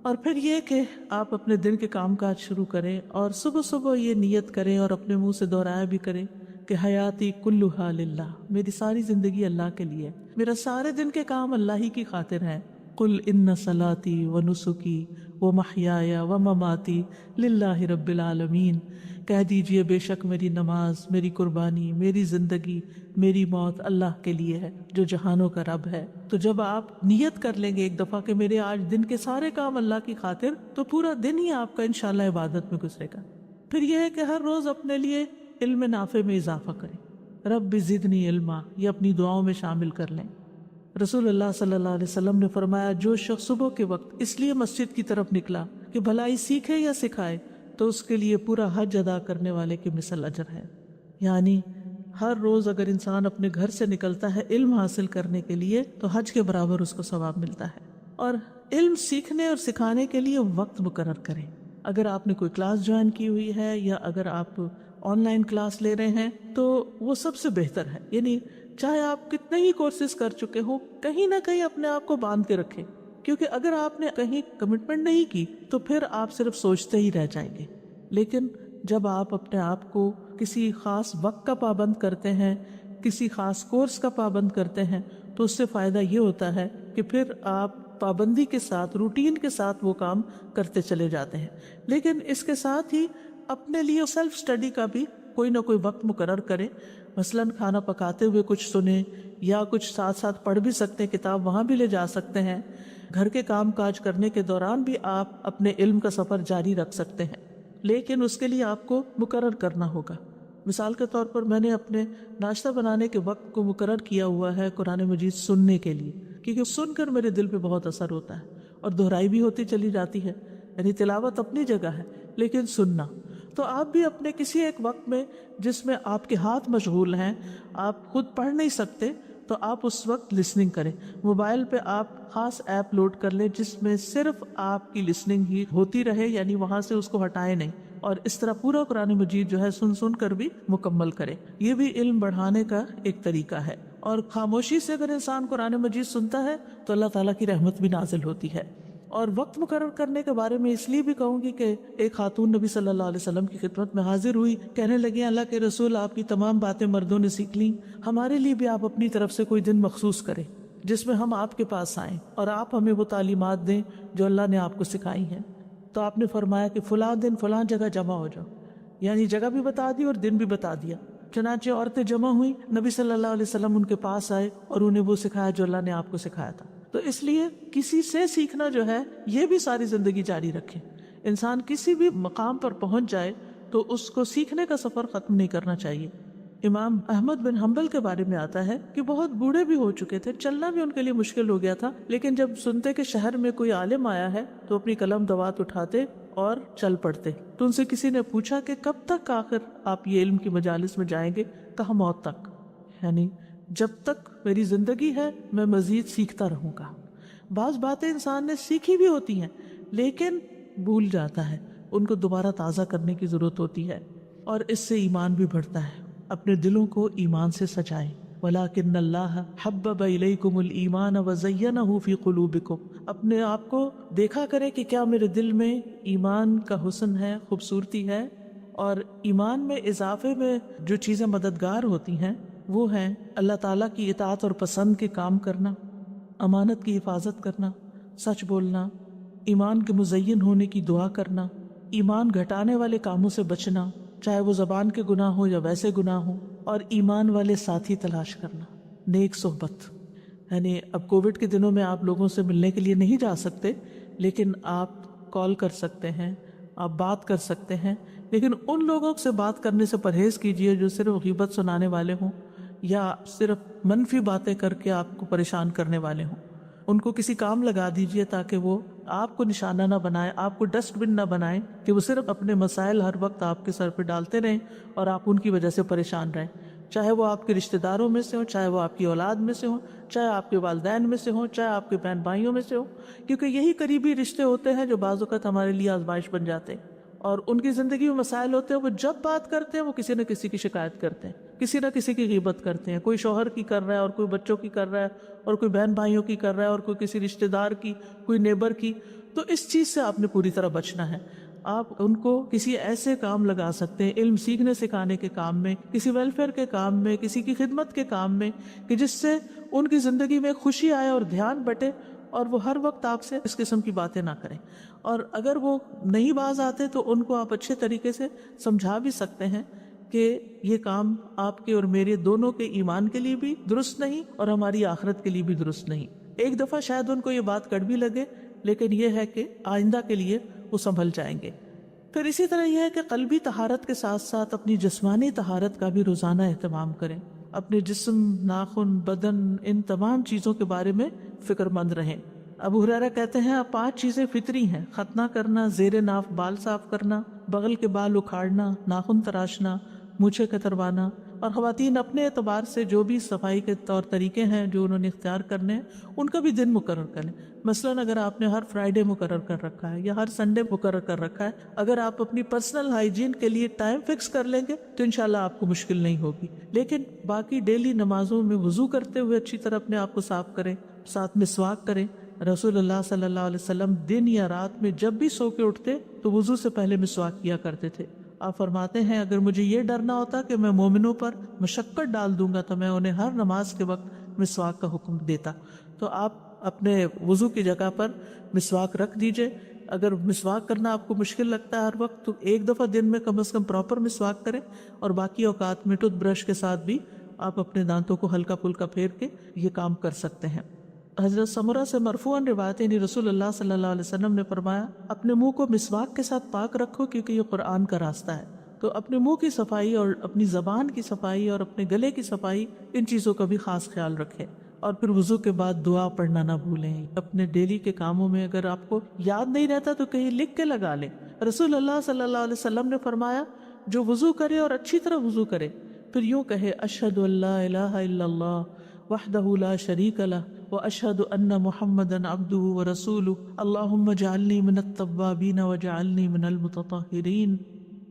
اور پھر یہ کہ آپ اپنے دن کے کام کاج شروع کریں اور صبح صبح یہ نیت کریں اور اپنے منہ سے دہرایا بھی کریں کہ حیاتی کلھا للہ، میری ساری زندگی اللہ کے لیے، میرا سارے دن کے کام اللہ ہی کی خاطر ہیں۔ قل ان صلاتی ونسکی ومحیای ومماتی للہ رب العالمین، کہہ دیجئے بے شک میری نماز، میری قربانی، میری زندگی، میری موت اللہ کے لیے ہے جو جہانوں کا رب ہے۔ تو جب آپ نیت کر لیں گے ایک دفعہ کہ میرے آج دن کے سارے کام اللہ کی خاطر، تو پورا دن ہی آپ کا انشاءاللہ عبادت میں گزرے گا۔ پھر یہ ہے کہ ہر روز اپنے لیے علم نافع میں اضافہ کریں، رب زدنی علما، یہ اپنی دعاؤں میں شامل کر لیں۔ رسول اللہ صلی اللہ علیہ وسلم نے فرمایا، جو شخص صبح کے وقت اس لیے مسجد کی طرف نکلا کہ بھلائی سیکھے یا سکھائے تو اس کے لیے پورا حج ادا کرنے والے کی مثل اجر ہے۔ یعنی ہر روز اگر انسان اپنے گھر سے نکلتا ہے علم حاصل کرنے کے لیے تو حج کے برابر اس کو ثواب ملتا ہے۔ اور علم سیکھنے اور سکھانے کے لیے وقت مقرر کریں۔ اگر آپ نے کوئی کلاس جوائن کی ہوئی ہے یا اگر آپ آن لائن کلاس لے رہے ہیں تو وہ سب سے بہتر ہے، یعنی چاہے آپ کتنے ہی کورسز کر چکے ہوں، کہیں نہ کہیں اپنے آپ کو باندھ کے رکھیں، کیونکہ اگر آپ نے کہیں کمٹمنٹ نہیں کی تو پھر آپ صرف سوچتے ہی رہ جائیں گے۔ لیکن جب آپ اپنے آپ کو کسی خاص وقت کا پابند کرتے ہیں، کسی خاص کورس کا پابند کرتے ہیں، تو اس سے فائدہ یہ ہوتا ہے کہ پھر آپ پابندی کے ساتھ، روٹین کے ساتھ وہ کام کرتے چلے جاتے ہیں۔ لیکن اس کے ساتھ ہی اپنے لیے سیلف سٹڈی کا بھی کوئی نہ کوئی وقت مقرر کریں، مثلاً کھانا پکاتے ہوئے کچھ سنیں یا کچھ ساتھ ساتھ پڑھ بھی سکتے ہیں، کتاب وہاں بھی لے جا سکتے ہیں۔ گھر کے کام کاج کرنے کے دوران بھی آپ اپنے علم کا سفر جاری رکھ سکتے ہیں، لیکن اس کے لیے آپ کو مقرر کرنا ہوگا۔ مثال کے طور پر میں نے اپنے ناشتہ بنانے کے وقت کو مقرر کیا ہوا ہے قرآن مجید سننے کے لیے، کیونکہ سن کر میرے دل پہ بہت اثر ہوتا ہے اور دہرائی بھی ہوتی چلی جاتی ہے، یعنی تلاوت اپنی جگہ ہے لیکن سننا۔ تو آپ بھی اپنے کسی ایک وقت میں جس میں آپ کے ہاتھ مشغول ہیں، آپ خود پڑھ نہیں سکتے، تو آپ اس وقت لسننگ کریں۔ موبائل پہ آپ خاص ایپ لوڈ کر لیں جس میں صرف آپ کی لسننگ ہی ہوتی رہے، یعنی وہاں سے اس کو ہٹائے نہیں، اور اس طرح پورا قرآن مجید جو ہے سن کر بھی مکمل کریں۔ یہ بھی علم بڑھانے کا ایک طریقہ ہے، اور خاموشی سے اگر انسان قرآن مجید سنتا ہے تو اللہ تعالیٰ کی رحمت بھی نازل ہوتی ہے۔ اور وقت مقرر کرنے کے بارے میں اس لیے بھی کہوں گی کہ ایک خاتون نبی صلی اللہ علیہ وسلم کی خدمت میں حاضر ہوئی، کہنے لگی، اللہ کے رسول، آپ کی تمام باتیں مردوں نے سیکھ لیں، ہمارے لیے بھی آپ اپنی طرف سے کوئی دن مخصوص کریں جس میں ہم آپ کے پاس آئیں اور آپ ہمیں وہ تعلیمات دیں جو اللہ نے آپ کو سکھائی ہیں۔ تو آپ نے فرمایا کہ فلاں دن فلاں جگہ جمع ہو جاؤ، یعنی جگہ بھی بتا دی اور دن بھی بتا دیا۔ چنانچہ عورتیں جمع ہوئیں، نبی صلی اللہ علیہ وسلم ان کے پاس آئے اور انہیں وہ سکھایا جو اللہ نے آپ کو سکھایا تھا۔ تو اس لیے کسی سے سیکھنا جو ہے یہ بھی ساری زندگی جاری رکھیں۔ انسان کسی بھی مقام پر پہنچ جائے تو اس کو سیکھنے کا سفر ختم نہیں کرنا چاہیے۔ امام احمد بن حنبل کے بارے میں آتا ہے کہ بہت بوڑھے بھی ہو چکے تھے، چلنا بھی ان کے لیے مشکل ہو گیا تھا، لیکن جب سنتے کہ شہر میں کوئی عالم آیا ہے تو اپنی قلم دوات اٹھاتے اور چل پڑتے۔ تو ان سے کسی نے پوچھا کہ کب تک آخر آپ یہ علم کی مجالس میں جائیں گے؟ کہا موت تک، یعنی جب تک میری زندگی ہے میں مزید سیکھتا رہوں گا۔ بعض باتیں انسان نے سیکھی بھی ہوتی ہیں لیکن بھول جاتا ہے، ان کو دوبارہ تازہ کرنے کی ضرورت ہوتی ہے، اور اس سے ایمان بھی بڑھتا ہے۔ اپنے دلوں کو ایمان سے سجائیں۔ وَلَٰكِنَّ اللَّهَ حَبَّبَ إِلَيْكُمُ الْإِيمَانَ وَزَيَّنَهُ فِي قُلُوبِكُمْ۔ اپنے آپ کو دیکھا کرے کہ کیا میرے دل میں ایمان کا حسن ہے، خوبصورتی ہے، اور ایمان میں اضافے میں جو چیزیں مددگار ہوتی ہیں وہ ہیں اللہ تعالیٰ کی اطاعت اور پسند کے کام کرنا، امانت کی حفاظت کرنا، سچ بولنا، ایمان کے مزین ہونے کی دعا کرنا، ایمان گھٹانے والے کاموں سے بچنا، چاہے وہ زبان کے گناہ ہو یا ویسے گناہ ہو، اور ایمان والے ساتھی تلاش کرنا، نیک صحبت۔ یعنی اب کووڈ کے دنوں میں آپ لوگوں سے ملنے کے لیے نہیں جا سکتے، لیکن آپ کال کر سکتے ہیں، آپ بات کر سکتے ہیں، لیکن ان لوگوں سے بات کرنے سے پرہیز کیجیے جو صرف غیبت سنانے والے ہوں یا صرف منفی باتیں کر کے آپ کو پریشان کرنے والے ہوں۔ ان کو کسی کام لگا دیجئے تاکہ وہ آپ کو نشانہ نہ بنائیں، آپ کو ڈسٹ بن نہ بنائیں کہ وہ صرف اپنے مسائل ہر وقت آپ کے سر پہ ڈالتے رہیں اور آپ ان کی وجہ سے پریشان رہیں، چاہے وہ آپ کے رشتہ داروں میں سے ہوں، چاہے وہ آپ کی اولاد میں سے ہوں، چاہے آپ کے والدین میں سے ہوں، چاہے آپ کے بہن بھائیوں میں سے ہوں، کیونکہ یہی قریبی رشتے ہوتے ہیں جو بعض اوقات ہمارے لیے آزمائش بن جاتے ہیں، اور ان کی زندگی میں مسائل ہوتے ہیں، وہ جب بات کرتے ہیں وہ کسی نہ کسی کی شکایت کرتے ہیں، کسی نہ کسی کی غیبت کرتے ہیں، کوئی شوہر کی کر رہا ہے اور کوئی بچوں کی کر رہا ہے اور کوئی بہن بھائیوں کی کر رہا ہے اور کوئی کسی رشتہ دار کی، کوئی نیبر کی۔ تو اس چیز سے آپ نے پوری طرح بچنا ہے۔ آپ ان کو کسی ایسے کام لگا سکتے ہیں، علم سیکھنے سکھانے کے کام میں، کسی ویلفیئر کے کام میں، کسی کی خدمت کے کام میں، کہ جس سے ان کی زندگی میں خوشی آئے اور دھیان بٹے اور وہ ہر وقت آپ سے اس قسم کی باتیں نہ کریں۔ اور اگر وہ نہیں باز آتے تو ان کو آپ اچھے طریقے سے سمجھا بھی سکتے ہیں کہ یہ کام آپ کے اور میرے دونوں کے ایمان کے لیے بھی درست نہیں اور ہماری آخرت کے لیے بھی درست نہیں۔ ایک دفعہ شاید ان کو یہ بات کڑوی لگے، لیکن یہ ہے کہ آئندہ کے لیے وہ سنبھل جائیں گے۔ پھر اسی طرح یہ ہے کہ قلبی طہارت کے ساتھ ساتھ اپنی جسمانی طہارت کا بھی روزانہ اہتمام کریں۔ اپنے جسم، ناخن، بدن، ان تمام چیزوں کے بارے میں فکر مند رہیں۔ ابو ہریرہ کہتے ہیں 5 چیزیں فطری ہیں: ختنہ کرنا، زیر ناف بال صاف کرنا، بغل کے بال اکھاڑنا، ناخن تراشنا، مونچھیں کتروانا۔ اور خواتین اپنے اعتبار سے جو بھی صفائی کے طور طریقے ہیں جو انہوں نے اختیار کرنے ہیں ان کا بھی دن مقرر کریں۔ مثلاً اگر آپ نے ہر فرائیڈے مقرر کر رکھا ہے یا ہر سنڈے مقرر کر رکھا ہے، اگر آپ اپنی پرسنل ہائیجین کے لیے ٹائم فکس کر لیں گے تو انشاءاللہ آپ کو مشکل نہیں ہوگی۔ لیکن باقی ڈیلی نمازوں میں وضو کرتے ہوئے اچھی طرح اپنے آپ کو صاف کریں، ساتھ مسواک کریں۔ رسول اللہ صلی اللہ علیہ وسلم دن یا رات میں جب بھی سو کے اٹھتے تو وضو سے پہلے مسواک کیا کرتے تھے۔ آپ فرماتے ہیں اگر مجھے یہ ڈرنا ہوتا کہ میں مومنوں پر مشقت ڈال دوں گا تو میں انہیں ہر نماز کے وقت مسواک کا حکم دیتا۔ تو آپ اپنے وضو کی جگہ پر مسواک رکھ دیجئے۔ اگر مسواک کرنا آپ کو مشکل لگتا ہے ہر وقت تو ایک دفعہ دن میں کم از کم پراپر مسواک کریں، اور باقی اوقات میں ٹوتھ برش کے ساتھ بھی آپ اپنے دانتوں کو ہلکا پھلکا پھیر کے یہ کام کر سکتے ہیں۔ حضرت سمرہ سے مرفوعاً روایت ہے، رسول اللہ صلی اللہ علیہ وسلم نے فرمایا اپنے منہ کو مسواک کے ساتھ پاک رکھو کیونکہ یہ قرآن کا راستہ ہے۔ تو اپنے منہ کی صفائی اور اپنی زبان کی صفائی اور اپنے گلے کی صفائی، ان چیزوں کا بھی خاص خیال رکھیں۔ اور پھر وضو کے بعد دعا پڑھنا نہ بھولیں۔ اپنے ڈیلی کے کاموں میں اگر آپ کو یاد نہیں رہتا تو کہیں لکھ کے لگا لیں۔ رسول اللہ صلی اللہ علیہ وسلم نے فرمایا جو وضو کرے اور اچھی طرح وضو کرے پھر یوں کہے اشہد ان لا الہ الا اللہ وحدہ لا شریک لہ واشہد ان محمدا عبدہ ورسولہ اللہم اجعلنی من التوابین واجعلنی من المتطہرین،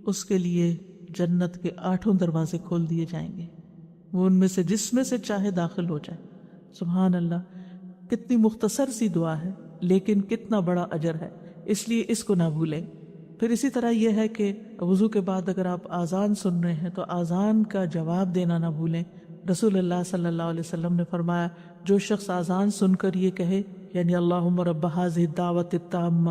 اس کے لیے جنت کے 8 دروازے کھول دیے جائیں گے، وہ ان میں سے جس میں سے چاہے داخل ہو جائے۔ سبحان اللہ، کتنی مختصر سی دعا ہے لیکن کتنا بڑا اجر ہے، اس لیے اس کو نہ بھولیں۔ پھر اسی طرح یہ ہے کہ وضو کے بعد اگر آپ اذان سن رہے ہیں تو اذان کا جواب دینا نہ بھولیں۔ رسول اللہ صلی اللہ علیہ وسلم نے فرمایا جو شخص اذان سن کر یہ کہے یعنی اللہم رب ھذہ الدعوۃ التامہ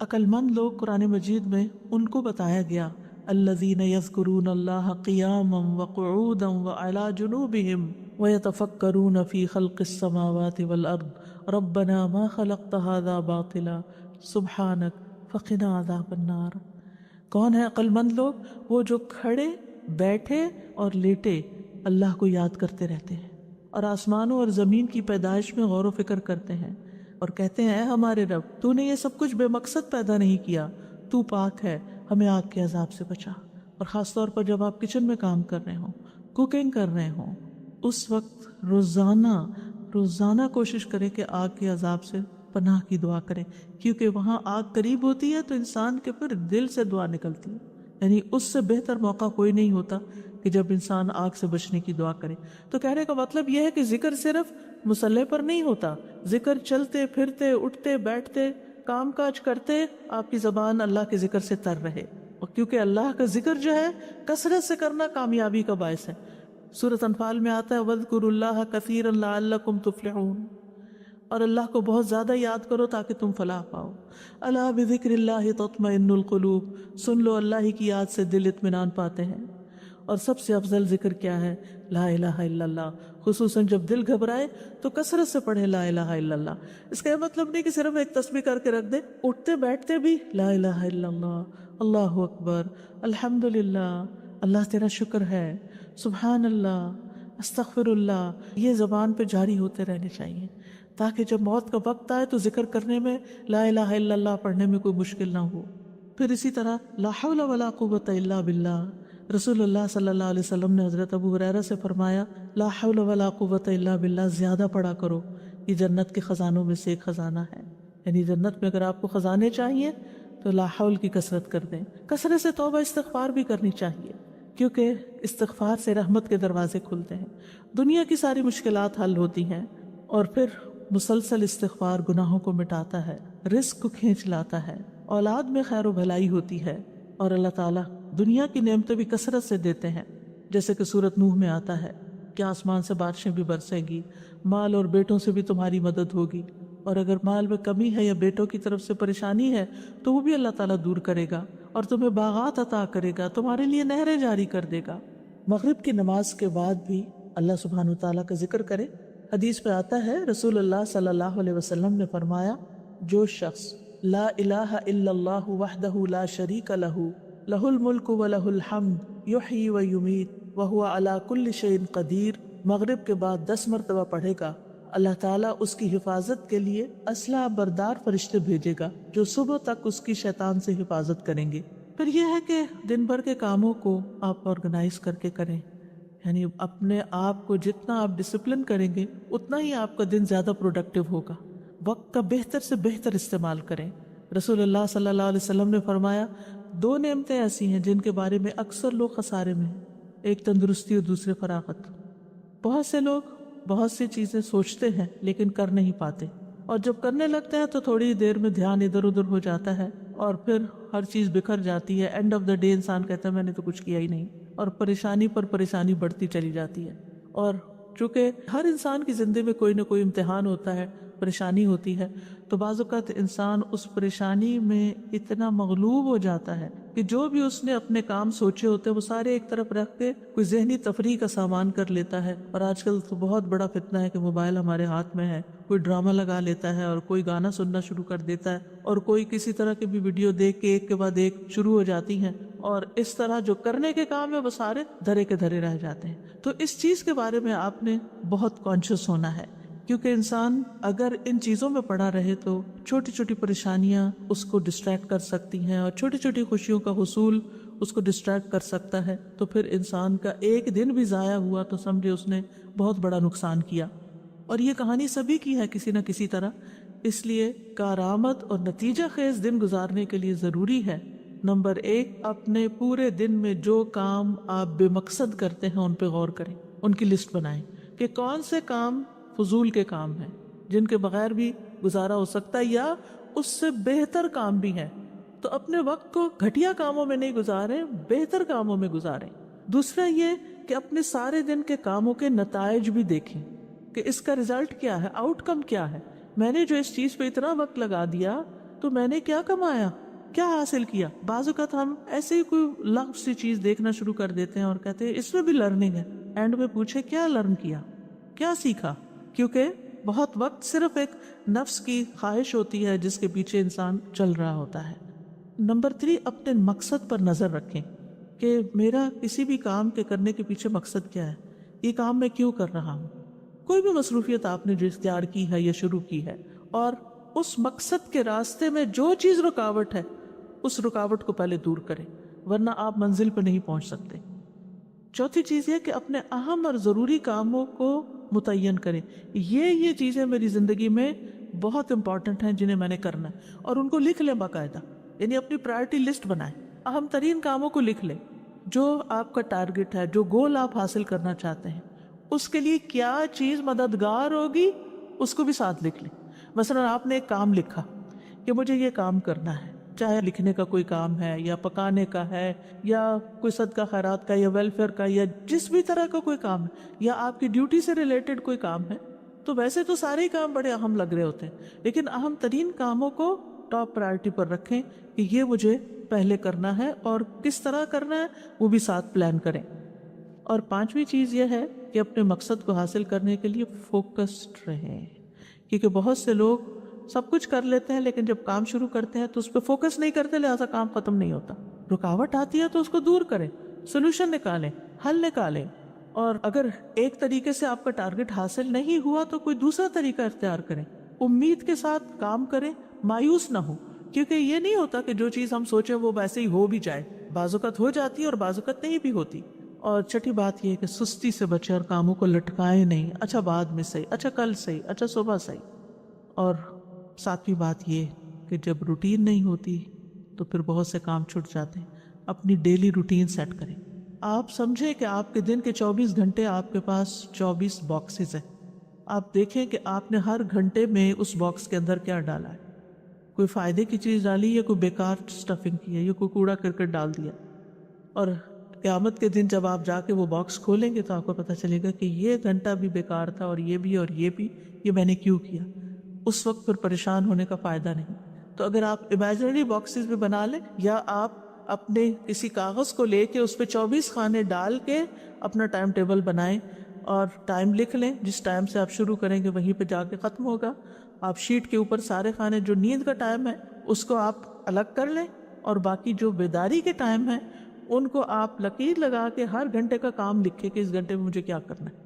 عقلمند لوگ قرآن مجید میں ان کو بتایا گیا الذین یذکرون اللہ قیاما وقعودا وعلی جنوبہم ویتفکرون فی خلق السماوات والارض ربنا ما خلقت هذا باطلا سبحانک فقنا عذاب النار۔ کون ہے عقلمند لوگ؟ وہ جو کھڑے بیٹھے اور لیٹے اللہ کو یاد کرتے رہتے ہیں اور آسمانوں اور زمین کی پیدائش میں غور و فکر کرتے ہیں اور کہتے ہیں اے ہمارے رب تو نے یہ سب کچھ بے مقصد پیدا نہیں کیا، تو پاک ہے، ہمیں آگ کے عذاب سے بچا۔ اور خاص طور پر جب آپ کچن میں کام کر رہے ہوں، کوکنگ کر رہے ہوں، اس وقت روزانہ کوشش کریں کہ آگ کے عذاب سے پناہ کی دعا کریں، کیونکہ وہاں آگ قریب ہوتی ہے تو انسان کے پھر دل سے دعا نکلتی ہے۔ یعنی اس سے بہتر موقع کوئی نہیں ہوتا کہ جب انسان آگ سے بچنے کی دعا کرے۔ تو کہنے کا مطلب یہ ہے کہ ذکر صرف مصلی پر نہیں ہوتا، ذکر چلتے پھرتے اٹھتے بیٹھتے کام کاج کرتے آپ کی زبان اللہ کے ذکر سے تر رہے، اور کیونکہ اللہ کا ذکر جو ہے کثرت سے کرنا کامیابی کا باعث ہے۔ سورۃ انفال میں آتا ہے وَاذْكُرُوا اللَّهَ كَثِيرًا لَعَلَّكُمْ تُفْلِحُونَ، اور اللہ کو بہت زیادہ یاد کرو تاکہ تم فلاح پاؤ۔ الا بذکر اللہ تطمئن القلوب، سن لو اللہ ہی کی یاد سے دل اطمینان پاتے ہیں۔ اور سب سے افضل ذکر کیا ہے؟ لا الہ الا اللہ، خصوصاً جب دل گھبرائے تو کثرت سے پڑھے لا الہ الا اللہ۔ اس کا یہ مطلب نہیں کہ صرف ایک تسبیح کر کے رکھ دے، اٹھتے بیٹھتے بھی لا الہ الا اللہ، اللہ اکبر، الحمدللہ، اللہ تیرا شکر ہے، سبحان اللہ، استغفر اللہ، یہ زبان پہ جاری ہوتے رہنے چاہیے تاکہ جب موت کا وقت آئے تو ذکر کرنے میں لا الہ الا اللہ پڑھنے میں کوئی مشکل نہ ہو۔ پھر اسی طرح لا حول ولا قوت الا باللہ، رسول اللہ صلی اللہ علیہ وسلم نے حضرت ابو ہریرہ سے فرمایا لا حول ولا قوت الا باللہ زیادہ پڑھا کرو، یہ جنت کے خزانوں میں سے ایک خزانہ ہے۔ یعنی جنت میں اگر آپ کو خزانے چاہیے تو لا حول کی کثرت کر دیں، کثرت سے توبہ استغفار بھی کرنی چاہیے، کیونکہ استغفار سے رحمت کے دروازے کھلتے ہیں، دنیا کی ساری مشکلات حل ہوتی ہیں۔ اور پھر مسلسل استغفار گناہوں کو مٹاتا ہے، رزق کو کھینچ لاتا ہے، اولاد میں خیر و بھلائی ہوتی ہے، اور اللہ تعالیٰ دنیا کی نعمتیں بھی کثرت سے دیتے ہیں، جیسے کہ سورۃ نوح میں آتا ہے کہ آسمان سے بارشیں بھی برسیں گی، مال اور بیٹوں سے بھی تمہاری مدد ہوگی، اور اگر مال میں کمی ہے یا بیٹوں کی طرف سے پریشانی ہے تو وہ بھی اللہ تعالیٰ دور کرے گا، اور تمہیں باغات عطا کرے گا، تمہارے لیے نہریں جاری کر دے گا۔ مغرب کی نماز کے بعد بھی اللہ سبحانہ وتعالیٰ کا ذکر کرے۔ حدیث پہ آتا ہے رسول اللہ صلی اللہ علیہ وسلم نے فرمایا جو شخص لا الہ الا اللہ وحدہ لا شریک لہ لہ الملک و لہ الحمد یحیی و یمیت وہو علی کل شیء قدیر مغرب کے بعد 10 مرتبہ پڑھے گا، اللہ تعالیٰ اس کی حفاظت کے لیے اسلحہ بردار فرشتے بھیجے گا جو صبح تک اس کی شیطان سے حفاظت کریں گے۔ پھر یہ ہے کہ دن بھر کے کاموں کو آپ آرگنائز کر کے کریں، یعنی اپنے آپ کو جتنا آپ ڈسپلن کریں گے اتنا ہی آپ کا دن زیادہ پروڈکٹیو ہوگا۔ وقت کا بہتر سے بہتر استعمال کریں۔ رسول اللہ صلی اللہ علیہ وسلم نے فرمایا 2 نعمتیں ایسی ہیں جن کے بارے میں اکثر لوگ خسارے میں ہیں، ایک تندرستی اور دوسرے فراغت۔ بہت سے لوگ بہت سی چیزیں سوچتے ہیں لیکن کر نہیں پاتے، اور جب کرنے لگتے ہیں تو تھوڑی دیر میں دھیان ادھر ادھر ہو جاتا ہے اور پھر ہر چیز بکھر جاتی ہے۔ اینڈ آف دا ڈے انسان کہتا ہے میں نے تو کچھ کیا ہی نہیں، اور پریشانی پر پریشانی بڑھتی چلی جاتی ہے۔ اور چونکہ ہر انسان کی زندگی میں کوئی نہ کوئی امتحان ہوتا ہے، پریشانی ہوتی ہے، تو بعض اوقات انسان اس پریشانی میں اتنا مغلوب ہو جاتا ہے کہ جو بھی اس نے اپنے کام سوچے ہوتے ہیں وہ سارے ایک طرف رکھ کے کوئی ذہنی تفریح کا سامان کر لیتا ہے۔ اور آج کل تو بہت بڑا فتنہ ہے کہ موبائل ہمارے ہاتھ میں ہے، کوئی ڈرامہ لگا لیتا ہے اور کوئی گانا سننا شروع کر دیتا ہے، اور کوئی کسی طرح کی بھی ویڈیو دیکھ کے ایک کے بعد ایک شروع ہو جاتی ہیں، اور اس طرح جو کرنے کے کام ہے وہ سارے دھرے کے دھرے رہ جاتے ہیں۔ تو اس چیز کے بارے میں آپ نے بہت کانشیس ہونا ہے، کیونکہ انسان اگر ان چیزوں میں پڑا رہے تو چھوٹی چھوٹی پریشانیاں اس کو ڈسٹریکٹ کر سکتی ہیں، اور چھوٹی چھوٹی خوشیوں کا حصول اس کو ڈسٹریکٹ کر سکتا ہے۔ تو پھر انسان کا ایک دن بھی ضائع ہوا تو سمجھے اس نے بہت بڑا نقصان کیا۔ اور یہ کہانی سبھی کی ہے کسی نہ کسی طرح، اس لیے کارآمد اور نتیجہ خیز دن گزارنے کے لیے ضروری ہے نمبر 1 اپنے پورے دن میں جو کام آپ بے مقصد کرتے ہیں ان پہ غور کریں، ان کی لسٹ بنائیں کہ کون سے کام فضول کے کام ہیں جن کے بغیر بھی گزارا ہو سکتا ہے یا اس سے بہتر کام بھی ہیں، تو اپنے وقت کو گھٹیا کاموں میں نہیں گزاریں، بہتر کاموں میں گزاریں۔ دوسرا یہ کہ اپنے سارے دن کے کاموں کے نتائج بھی دیکھیں کہ اس کا رزلٹ کیا ہے، آؤٹ کم کیا ہے۔ میں نے جو اس چیز پہ اتنا وقت لگا دیا تو میں نے کیا کمایا، کیا حاصل کیا. بعض اوقات ہم ایسے ہی کوئی لغو سی چیز دیکھنا شروع کر دیتے ہیں اور کہتے ہیں اس میں بھی لرننگ ہے. اینڈ میں پوچھے کیا لرن کیا، کیا سیکھا؟ کیونکہ بہت وقت صرف ایک نفس کی خواہش ہوتی ہے جس کے پیچھے انسان چل رہا ہوتا ہے. نمبر 3، اپنے مقصد پر نظر رکھیں کہ میرا کسی بھی کام کے کرنے کے پیچھے مقصد کیا ہے، یہ کام میں کیوں کر رہا ہوں. کوئی بھی مصروفیت آپ نے جو اختیار کی ہے یا شروع کی ہے، اور اس مقصد کے راستے میں جو چیز رکاوٹ ہے اس رکاوٹ کو پہلے دور کریں، ورنہ آپ منزل پہ نہیں پہنچ سکتے. چوتھی چیز یہ کہ اپنے اہم اور ضروری کاموں کو متعین کریں. یہ چیزیں میری زندگی میں بہت امپورٹنٹ ہیں جنہیں میں نے کرنا ہے، اور ان کو لکھ لیں باقاعدہ. یعنی اپنی پرائرٹی لسٹ بنائیں، اہم ترین کاموں کو لکھ لیں. جو آپ کا ٹارگٹ ہے، جو گول آپ حاصل کرنا چاہتے ہیں، اس کے لیے کیا چیز مددگار ہوگی اس کو بھی ساتھ لکھ لیں. مثلا آپ نے ایک کام لکھا کہ مجھے یہ کام کرنا ہے، چاہے لکھنے کا کوئی کام ہے یا پکانے کا ہے یا کوئی صدقہ خیرات کا یا ویلفیئر کا یا جس بھی طرح کا کوئی کام ہے، یا آپ کی ڈیوٹی سے ریلیٹڈ کوئی کام ہے. تو ویسے تو سارے ہی کام بڑے اہم لگ رہے ہوتے ہیں، لیکن اہم ترین کاموں کو ٹاپ پرائرٹی پر رکھیں کہ یہ مجھے پہلے کرنا ہے، اور کس طرح کرنا ہے وہ بھی ساتھ پلان کریں. اور پانچویں چیز یہ ہے کہ اپنے مقصد کو حاصل کرنے کے لیے فوکسڈ رہیں، کیونکہ بہت سے لوگ سب کچھ کر لیتے ہیں لیکن جب کام شروع کرتے ہیں تو اس پہ فوکس نہیں کرتے، لہٰذا کام ختم نہیں ہوتا. رکاوٹ آتی ہے تو اس کو دور کریں، سولوشن نکالیں، حل نکالیں. اور اگر ایک طریقے سے آپ کا ٹارگٹ حاصل نہیں ہوا تو کوئی دوسرا طریقہ اختیار کریں. امید کے ساتھ کام کریں، مایوس نہ ہو، کیونکہ یہ نہیں ہوتا کہ جو چیز ہم سوچیں وہ ویسے ہی ہو بھی جائے. بعض اوقات ہو جاتی ہے اور بعض اوقات نہیں بھی ہوتی. اور چھٹی بات یہ ہے کہ سستی سے بچیں اور کاموں کو لٹکائیں نہیں. اچھا بعد میں صحیح، اچھا کل صحیح، اچھا صبح صحیح. اور ساتویں بات یہ کہ جب روٹین نہیں ہوتی تو پھر بہت سے کام چھٹ جاتے ہیں. اپنی ڈیلی روٹین سیٹ کریں. آپ سمجھیں کہ آپ کے دن کے 24 گھنٹے آپ کے پاس 24 باکسز ہیں. آپ دیکھیں کہ آپ نے ہر گھنٹے میں اس باکس کے اندر کیا ڈالا ہے. کوئی فائدے کی چیز ڈالی یا کوئی بیکار سٹفنگ کی ہے یا کوئی کوڑا کرکٹ ڈال دیا. اور قیامت کے دن جب آپ جا کے وہ باکس کھولیں گے تو آپ کو پتہ چلے گا کہ یہ گھنٹہ بھی بیکار تھا اور یہ بھی یہ میں نے کیوں کیا. اس وقت پھر پریشان ہونے کا فائدہ نہیں. تو اگر آپ امیجنری باکسز بھی بنا لیں یا آپ اپنے کسی کاغذ کو لے کے اس پہ 24 خانے ڈال کے اپنا ٹائم ٹیبل بنائیں اور ٹائم لکھ لیں، جس ٹائم سے آپ شروع کریں گے وہیں پہ جا کے ختم ہوگا. آپ شیٹ کے اوپر سارے خانے جو نیند کا ٹائم ہے اس کو آپ الگ کر لیں، اور باقی جو بیداری کے ٹائم ہے ان کو آپ لکیر لگا کے ہر گھنٹے کا کام لکھیں کہ اس گھنٹے میں مجھے کیا کرنا ہے.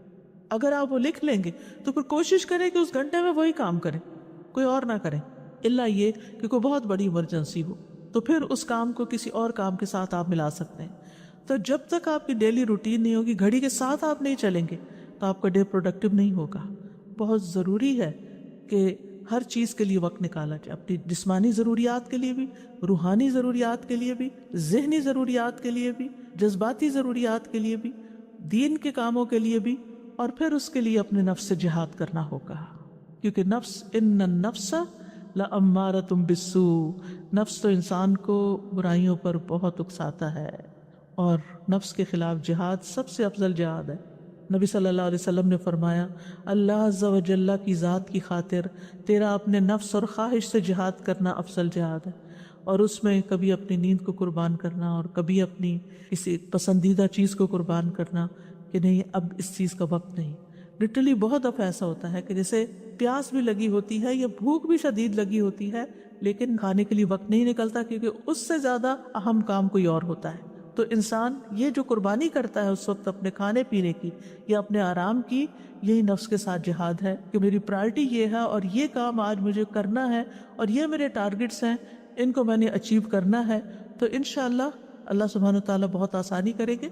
اگر آپ وہ لکھ لیں گے تو پھر کوشش کریں کہ اس گھنٹے میں وہی کام کریں، کوئی اور نہ کریں، الا یہ کہ کوئی بہت بڑی ایمرجنسی ہو تو پھر اس کام کو کسی اور کام کے ساتھ آپ ملا سکتے ہیں. تو جب تک آپ کی ڈیلی روٹین نہیں ہوگی، گھڑی کے ساتھ آپ نہیں چلیں گے تو آپ کا ڈے پروڈکٹیو نہیں ہوگا. بہت ضروری ہے کہ ہر چیز کے لیے وقت نکالا جائے، اپنی جسمانی ضروریات کے لیے بھی، روحانی ضروریات کے لیے بھی، ذہنی ضروریات کے لیے بھی، جذباتی ضروریات کے لیے بھی، دین کے کاموں کے لیے بھی، اور پھر اس کے لیے اپنے نفس سے جہاد کرنا ہوگا. کیونکہ نفس ان النفس لامارۃ بالسوء، نفس تو انسان کو برائیوں پر بہت اکساتا ہے، اور نفس کے خلاف جہاد سب سے افضل جہاد ہے. نبی صلی اللہ علیہ وسلم نے فرمایا اللہ عز و جل کی ذات کی خاطر تیرا اپنے نفس اور خواہش سے جہاد کرنا افضل جہاد ہے، اور اس میں کبھی اپنی نیند کو قربان کرنا اور کبھی اپنی کسی پسندیدہ چیز کو قربان کرنا کہ نہیں اب اس چیز کا وقت نہیں. لٹرلی بہت دفعہ ایسا ہوتا ہے کہ جیسے پیاس بھی لگی ہوتی ہے یا بھوک بھی شدید لگی ہوتی ہے لیکن کھانے کے لیے وقت نہیں نکلتا کیونکہ اس سے زیادہ اہم کام کوئی اور ہوتا ہے. تو انسان یہ جو قربانی کرتا ہے اس وقت اپنے کھانے پینے کی یا اپنے آرام کی، یہی نفس کے ساتھ جہاد ہے کہ میری پرائرٹی یہ ہے اور یہ کام آج مجھے کرنا ہے اور یہ میرے ٹارگٹس ہیں، ان کو میں نے اچیو کرنا ہے. تو انشاءاللہ اللہ سبحانہ وتعالیٰ بہت آسانی کریں گے.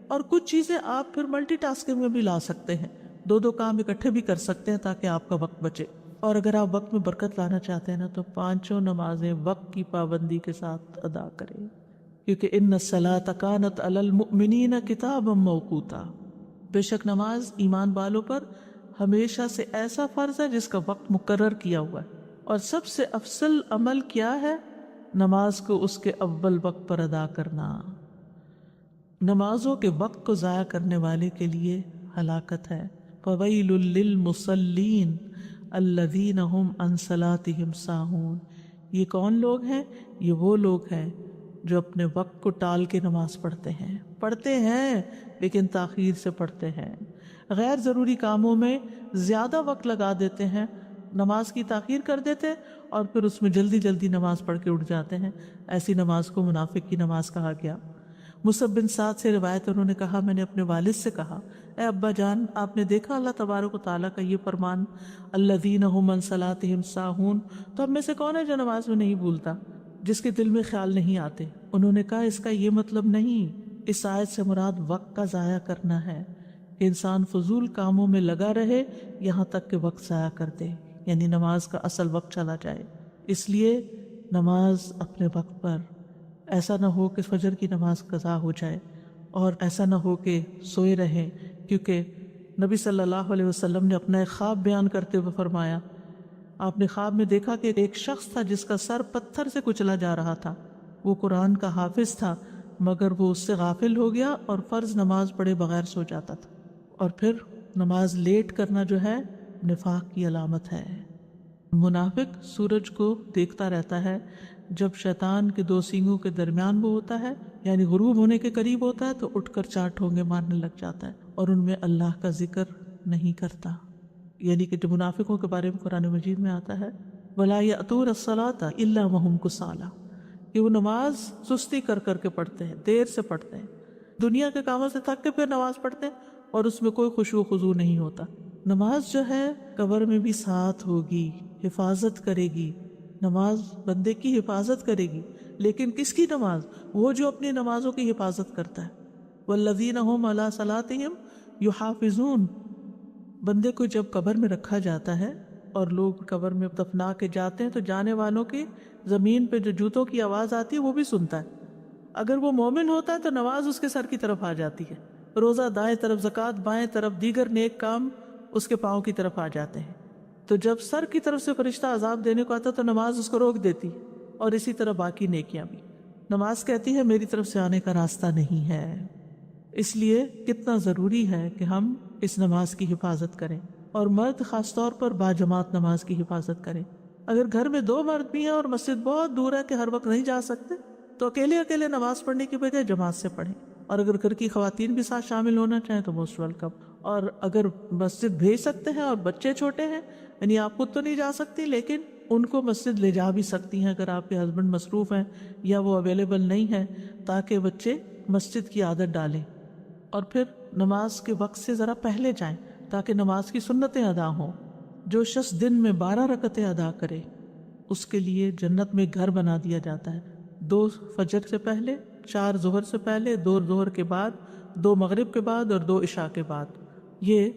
اور کچھ چیزیں آپ پھر ملٹی ٹاسکنگ میں بھی لا سکتے ہیں، دو کام اکٹھے بھی کر سکتے ہیں تاکہ آپ کا وقت بچے. اور اگر آپ وقت میں برکت لانا چاہتے ہیں نا تو 5 نمازیں وقت کی پابندی کے ساتھ ادا کریں، کیونکہ ان الصلاۃ کانت علی المؤمنین کتابا موقوتا، بے شک نماز ایمان والوں پر ہمیشہ سے ایسا فرض ہے جس کا وقت مقرر کیا ہوا ہے. اور سب سے افضل عمل کیا ہے؟ نماز کو اس کے اول وقت پر ادا کرنا. نمازوں کے وقت کو ضائع کرنے والے کے لیے ہلاکت ہے. فَوَيْلٌ لِّلْمُصَلِّينَ الَّذِينَ هُمْ عَنْ صَلَاتِهِمْ سَاهُونَ. یہ کون لوگ ہیں؟ یہ وہ لوگ ہیں جو اپنے وقت کو ٹال کے نماز پڑھتے ہیں لیکن تاخیر سے پڑھتے ہیں، غیر ضروری کاموں میں زیادہ وقت لگا دیتے ہیں، نماز کی تاخیر کر دیتے اور پھر اس میں جلدی جلدی نماز پڑھ کے اٹھ جاتے ہیں۔ ایسی نماز کو منافق کی نماز کہا گیا۔ مصعب بن سعد سے روایت، انہوں نے کہا میں نے اپنے والد سے کہا اے ابا جان، آپ نے دیکھا اللہ تبارک و تعالیٰ کا یہ فرمان الذین هم عن صلاتهم ساہون، تو اب میں سے کون ہے جو نماز میں نہیں بھولتا، جس کے دل میں خیال نہیں آتے؟ انہوں نے کہا اس کا یہ مطلب نہیں، اس آیت سے مراد وقت کا ضائع کرنا ہے کہ انسان فضول کاموں میں لگا رہے یہاں تک کہ وقت ضائع کر دے، یعنی نماز کا اصل وقت چلا جائے۔ اس لیے نماز اپنے وقت پر، ایسا نہ ہو کہ فجر کی نماز قضا ہو جائے، اور ایسا نہ ہو کہ سوئے رہیں، کیونکہ نبی صلی اللہ علیہ وسلم نے اپنا ایک خواب بیان کرتے ہوئے فرمایا، آپ نے خواب میں دیکھا کہ ایک شخص تھا جس کا سر پتھر سے کچلا جا رہا تھا، وہ قرآن کا حافظ تھا مگر وہ اس سے غافل ہو گیا اور فرض نماز پڑھے بغیر سو جاتا تھا۔ اور پھر نماز لیٹ کرنا جو ہے نفاق کی علامت ہے۔ منافق سورج کو دیکھتا رہتا ہے، جب شیطان کے دو سینگوں کے درمیان وہ ہوتا ہے یعنی غروب ہونے کے قریب ہوتا ہے تو اٹھ کر 4 ٹھونگے مارنے لگ جاتا ہے اور ان میں اللہ کا ذکر نہیں کرتا، یعنی کہ جو منافقوں کے بارے میں قرآن مجید میں آتا ہے وَلَا يَأْتُونَ الصَّلَاةَ إِلَّا وَهُمْ كُسَالَىٰ، کہ وہ نماز سستی کر کر کے پڑھتے ہیں، دیر سے پڑھتے ہیں، دنیا کے کاموں سے تھک کے پھر نماز پڑھتے ہیں اور اس میں کوئی خشوع و خضوع نہیں ہوتا۔ نماز جو ہے قبر میں بھی ساتھ ہوگی، حفاظت کرے گی، نماز بندے کی حفاظت کرے گی، لیکن کس کی نماز؟ وہ جو اپنی نمازوں کی حفاظت کرتا ہے۔ وَالَّذِينَ هُمْ عَلَىٰ صَلَاتِهِمْ يُحَافِظُونَ، بندے کو جب قبر میں رکھا جاتا ہے اور لوگ قبر میں دفنا کے جاتے ہیں تو جانے والوں کی زمین پہ جو جوتوں کی آواز آتی ہے وہ بھی سنتا ہے۔ اگر وہ مومن ہوتا ہے تو نماز اس کے سر کی طرف آ جاتی ہے، روزہ دائیں طرف، زکوٰۃ بائیں طرف، دیگر نیک کام اس کے پاؤں کی طرف آ جاتے ہیں۔ تو جب سر کی طرف سے فرشتہ عذاب دینے کو آتا تو نماز اس کو روک دیتی ہے، اور اسی طرح باقی نیکیاں بھی۔ نماز کہتی ہے میری طرف سے آنے کا راستہ نہیں ہے۔ اس لیے کتنا ضروری ہے کہ ہم اس نماز کی حفاظت کریں، اور مرد خاص طور پر باجماعت نماز کی حفاظت کریں۔ اگر گھر میں 2 مرد بھی ہیں اور مسجد بہت دور ہے کہ ہر وقت نہیں جا سکتے تو اکیلے اکیلے نماز پڑھنے کی بجائے جماعت سے پڑھیں، اور اگر گھر کی خواتین بھی ساتھ شامل ہونا چاہیں تو موسٹ ویلکم۔ اور اگر مسجد بھیج سکتے ہیں اور بچے چھوٹے ہیں، یعنی آپ خود تو نہیں جا سکتی لیکن ان کو مسجد لے جا بھی سکتی ہیں اگر آپ کے ہسبینڈ مصروف ہیں یا وہ اویلیبل نہیں ہیں، تاکہ بچے مسجد کی عادت ڈالیں۔ اور پھر نماز کے وقت سے ذرا پہلے جائیں تاکہ نماز کی سنتیں ادا ہوں۔ جو شخص دن میں 12 رکعتیں ادا کرے اس کے لیے جنت میں گھر بنا دیا جاتا ہے، 2 فجر سے پہلے، 4 ظہر سے پہلے، 2 ظہر کے بعد، 2 مغرب کے بعد اور 2 عشاء کے بعد، یہ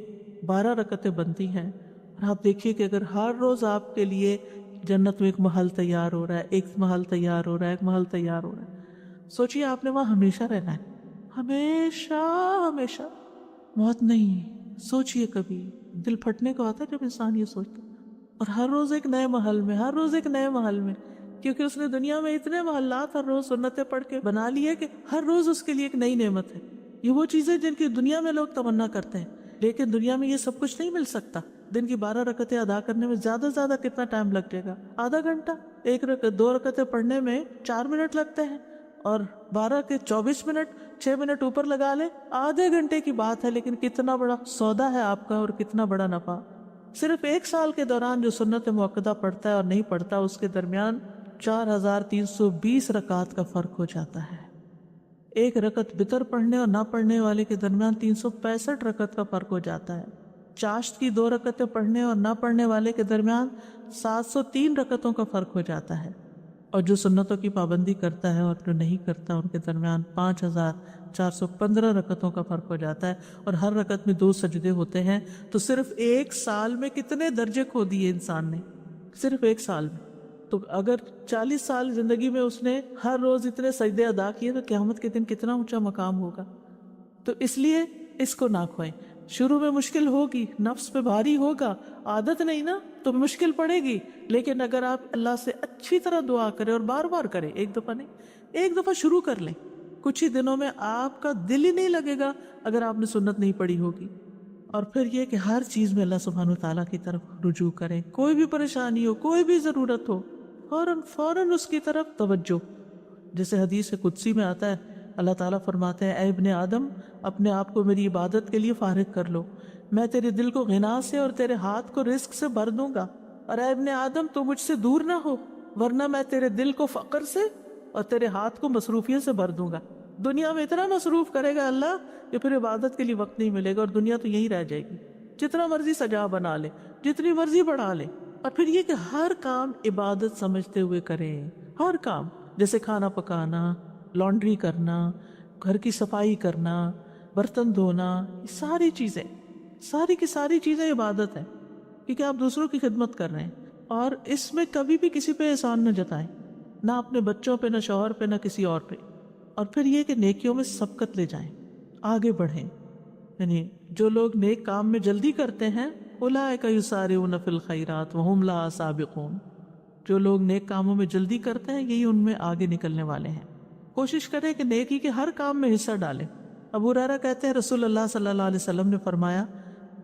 12 رکعتیں بنتی ہیں۔ اور آپ دیکھیے کہ اگر ہر روز آپ کے لیے جنت میں ایک محل تیار ہو رہا ہے، ایک محل تیار ہو رہا ہے، ایک محل تیار ہو رہا ہے، سوچئے آپ نے وہاں ہمیشہ رہنا ہے، ہمیشہ ہمیشہ، موت نہیں۔ سوچئے کبھی دل پھٹنے کو آتا ہے جب انسان یہ سوچتا ہے، اور ہر روز ایک نئے محل میں، ہر روز ایک نئے محل میں، کیونکہ اس نے دنیا میں اتنے محلات ہر روز سنتیں پڑھ کے بنا لی ہے کہ ہر روز اس کے لیے ایک نئی نعمت ہے۔ یہ وہ چیزیں جن کی دنیا میں لوگ تمنا کرتے ہیں، لیکن دنیا میں یہ سب کچھ نہیں مل سکتا۔ دن کی 12 رکعتیں ادا کرنے میں زیادہ سے زیادہ کتنا ٹائم لگ جائے گا؟ آدھا گھنٹہ۔ 2 رکعتیں پڑھنے میں 4 منٹ لگتے ہیں، اور 12 کے 24 منٹ، 6 منٹ اوپر لگا لیں، آدھے گھنٹے کی بات ہے، لیکن کتنا بڑا سودا ہے آپ کا اور کتنا بڑا نفع۔ صرف 1 سال کے دوران جو سنت مؤکدہ پڑھتا ہے اور نہیں پڑھتا اس کے درمیان 4320 رکعات کا فرق ہو جاتا ہے۔ 1 رکعت وتر پڑھنے اور نہ پڑھنے والے کے درمیان 365 رکعت کا فرق ہو جاتا ہے۔ چاشت کی 2 رکعتیں پڑھنے اور نہ پڑھنے والے کے درمیان 703 رکعتوں کا فرق ہو جاتا ہے، اور جو سنتوں کی پابندی کرتا ہے اور جو نہیں کرتا ان کے درمیان 5415 رکعتوں کا فرق ہو جاتا ہے، اور ہر رکعت میں 2 سجدے ہوتے ہیں۔ تو صرف 1 سال میں کتنے درجے کھو دیے انسان نے، صرف 1 سال میں۔ تو اگر 40 سال زندگی میں اس نے ہر روز اتنے سجدے ادا کیے تو قیامت کے دن کتنا اونچا مقام ہوگا۔ تو اس لیے اس کو نہ کھوئیں۔ شروع میں مشکل ہوگی، نفس پہ بھاری ہوگا، عادت نہیں نا تو مشکل پڑے گی، لیکن اگر آپ اللہ سے اچھی طرح دعا کریں اور بار بار کریں، ایک دفعہ نہیں، ایک دفعہ شروع کر لیں، کچھ ہی دنوں میں آپ کا دل ہی نہیں لگے گا اگر آپ نے سنت نہیں پڑھی ہوگی۔ اور پھر یہ کہ ہر چیز میں اللہ سبحانہ وتعالیٰ کی طرف رجوع کریں، کوئی بھی پریشانی ہو، کوئی بھی ضرورت ہو، فوراً فوراً اس کی طرف توجہ. جیسے حدیث قدسی میں آتا ہے، اللہ تعالیٰ فرماتے ہیں اے ابن آدم اپنے آپ کو میری عبادت کے لیے فارغ کر لو، میں تیرے دل کو غنا سے اور تیرے ہاتھ کو رزق سے بھر دوں گا، اور اے ابن آدم تو مجھ سے دور نہ ہو ورنہ میں تیرے دل کو فقر سے اور تیرے ہاتھ کو مصروفیت سے بھر دوں گا. دنیا میں اتنا مصروف کرے گا اللہ کہ پھر عبادت کے لیے وقت نہیں ملے گا، اور دنیا تو یہی رہ جائے گی. جتنا مرضی سجا بنا لے، جتنی مرضی بڑھا لے، اور پھر یہ کہ ہر کام عبادت سمجھتے ہوئے کریں. ہر کام جیسے کھانا پکانا، لانڈری کرنا، گھر کی صفائی کرنا، برتن دھونا، یہ ساری کی ساری چیزیں عبادت ہے، کیونکہ آپ دوسروں کی خدمت کر رہے ہیں. اور اس میں کبھی بھی کسی پہ احسان نہ جتائیں، نہ اپنے بچوں پہ، نہ شوہر پہ، نہ کسی اور پہ. اور پھر یہ کہ نیکیوں میں سبقت لے جائیں، آگے بڑھیں. یعنی جو لوگ نیک کام میں جلدی کرتے ہیں اولئک یسارعون فی الخیرات وہم لہا سابقون، جو لوگ نیک کاموں میں جلدی کرتے ہیں یہی ان میں آگے نکلنے والے ہیں. کوشش کریں کہ نیکی کے ہر کام میں حصہ ڈالیں. ابو ہریرہ کہتے ہیں رسول اللہ صلی اللہ علیہ وسلم نے فرمایا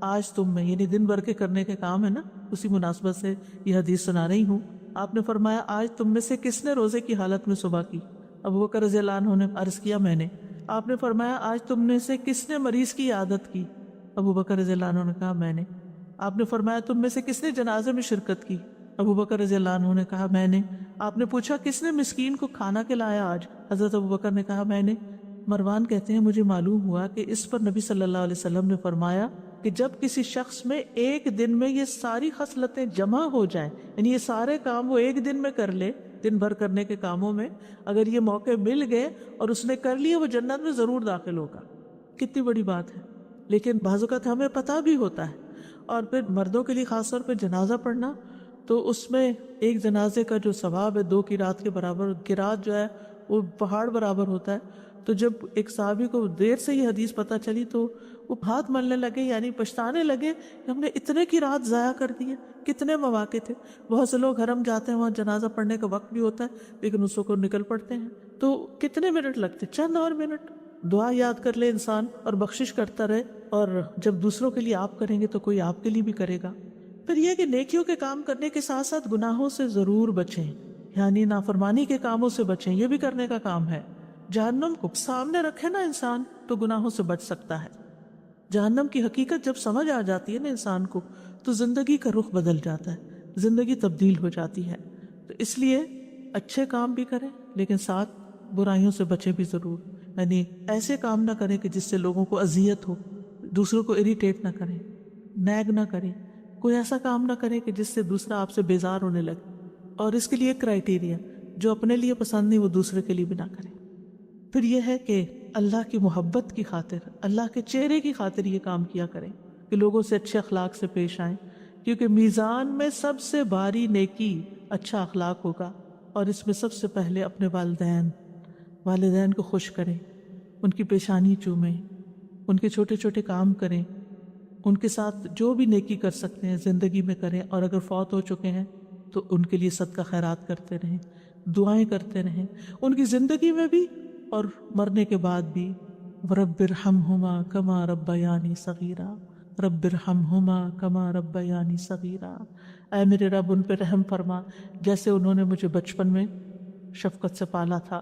آج تم میں، یعنی دن بھر کے کرنے کے کام ہے نا، اسی مناسبت سے یہ حدیث سنا رہی ہوں. آپ نے فرمایا آج تم میں سے کس نے روزے کی حالت میں صبح کی؟ ابو بکر رضی اللہ عنہ نے عرض کیا میں نے. آپ نے فرمایا آج تم میں سے کس نے مریض کی عیادت کی؟ ابو بکر رضی اللہ عنہ نے کہا میں نے. آپ نے فرمایا تم میں سے کس نے جنازے میں شرکت کی؟ ابو بکر رضی اللہ عنہ نے کہا میں نے. آپ نے پوچھا کس نے مسکین کو کھانا کھلایا آج؟ حضرت ابو بکر نے کہا میں نے. مروان کہتے ہیں مجھے معلوم ہوا کہ اس پر نبی صلی اللہ علیہ وسلم نے فرمایا کہ جب کسی شخص میں ایک دن میں یہ ساری خصلتیں جمع ہو جائیں، یعنی یہ سارے کام وہ ایک دن میں کر لے، دن بھر کرنے کے کاموں میں اگر یہ موقع مل گئے اور اس نے کر لیے، وہ جنت میں ضرور داخل ہوگا. کتنی بڑی بات ہے. لیکن بعض اوقات ہمیں پتہ بھی ہوتا ہے. اور پھر مردوں کے لیے خاص طور پہ جنازہ پڑھنا، تو اس میں ایک جنازے کا جو ثواب ہے 2 قرات کے برابر، قرات جو ہے وہ پہاڑ برابر ہوتا ہے. تو جب ایک صحابی کو دیر سے یہ حدیث پتہ چلی تو وہ ہاتھ ملنے لگے، یعنی پچھتانے لگے کہ ہم نے اتنے قرات ضائع کر دیے. کتنے مواقع تھے. بہت سے لوگ حرم جاتے ہیں، وہاں جنازہ پڑھنے کا وقت بھی ہوتا ہے لیکن اس کو نکل پڑتے ہیں. تو کتنے منٹ لگتے، چند اور منٹ. دعا یاد کر لے انسان اور بخشش کرتا رہے، اور جب دوسروں کے لیے آپ کریں گے تو کوئی آپ کے لیے بھی کرے گا. پھر یہ کہ نیکیوں کے کام کرنے کے ساتھ ساتھ گناہوں سے ضرور بچیں، یعنی نافرمانی کے کاموں سے بچیں، یہ بھی کرنے کا کام ہے. جہنم کو سامنے رکھے نا انسان تو گناہوں سے بچ سکتا ہے. جہنم کی حقیقت جب سمجھ آ جاتی ہے نا انسان کو تو زندگی کا رخ بدل جاتا ہے، زندگی تبدیل ہو جاتی ہے. تو اس لیے اچھے کام بھی کریں لیکن ساتھ برائیوں سے بچے بھی ضرور. یعنی ایسے کام نہ کریں کہ جس سے لوگوں کو اذیت ہو، دوسروں کو اریٹیٹ نہ کریں، نیگ نہ کریں. کوئی ایسا کام نہ کریں کہ جس سے دوسرا آپ سے بیزار ہونے لگے. اور اس کے لیے ایک کرائیٹیریا، جو اپنے لیے پسند نہیں وہ دوسرے کے لیے بھی نہ کریں. پھر یہ ہے کہ اللہ کی محبت کی خاطر، اللہ کے چہرے کی خاطر یہ کام کیا کریں کہ لوگوں سے اچھے اخلاق سے پیش آئیں، کیونکہ میزان میں سب سے بھاری نیکی اچھا اخلاق ہوگا. اور اس میں سب سے پہلے اپنے والدین کو خوش کریں، ان کی پیشانی چومیں، ان کے چھوٹے چھوٹے کام کریں، ان کے ساتھ جو بھی نیکی کر سکتے ہیں زندگی میں کریں. اور اگر فوت ہو چکے ہیں تو ان کے لیے صدقہ خیرات کرتے رہیں، دعائیں کرتے رہیں، ان کی زندگی میں بھی اور مرنے کے بعد بھی. رب ارحمہما کما ربیانی صغیرا، رب ارحمہما کما ربیانی صغیرا. اے میرے رب ان پہ رحم فرما جیسے انہوں نے مجھے بچپن میں شفقت سے پالا تھا.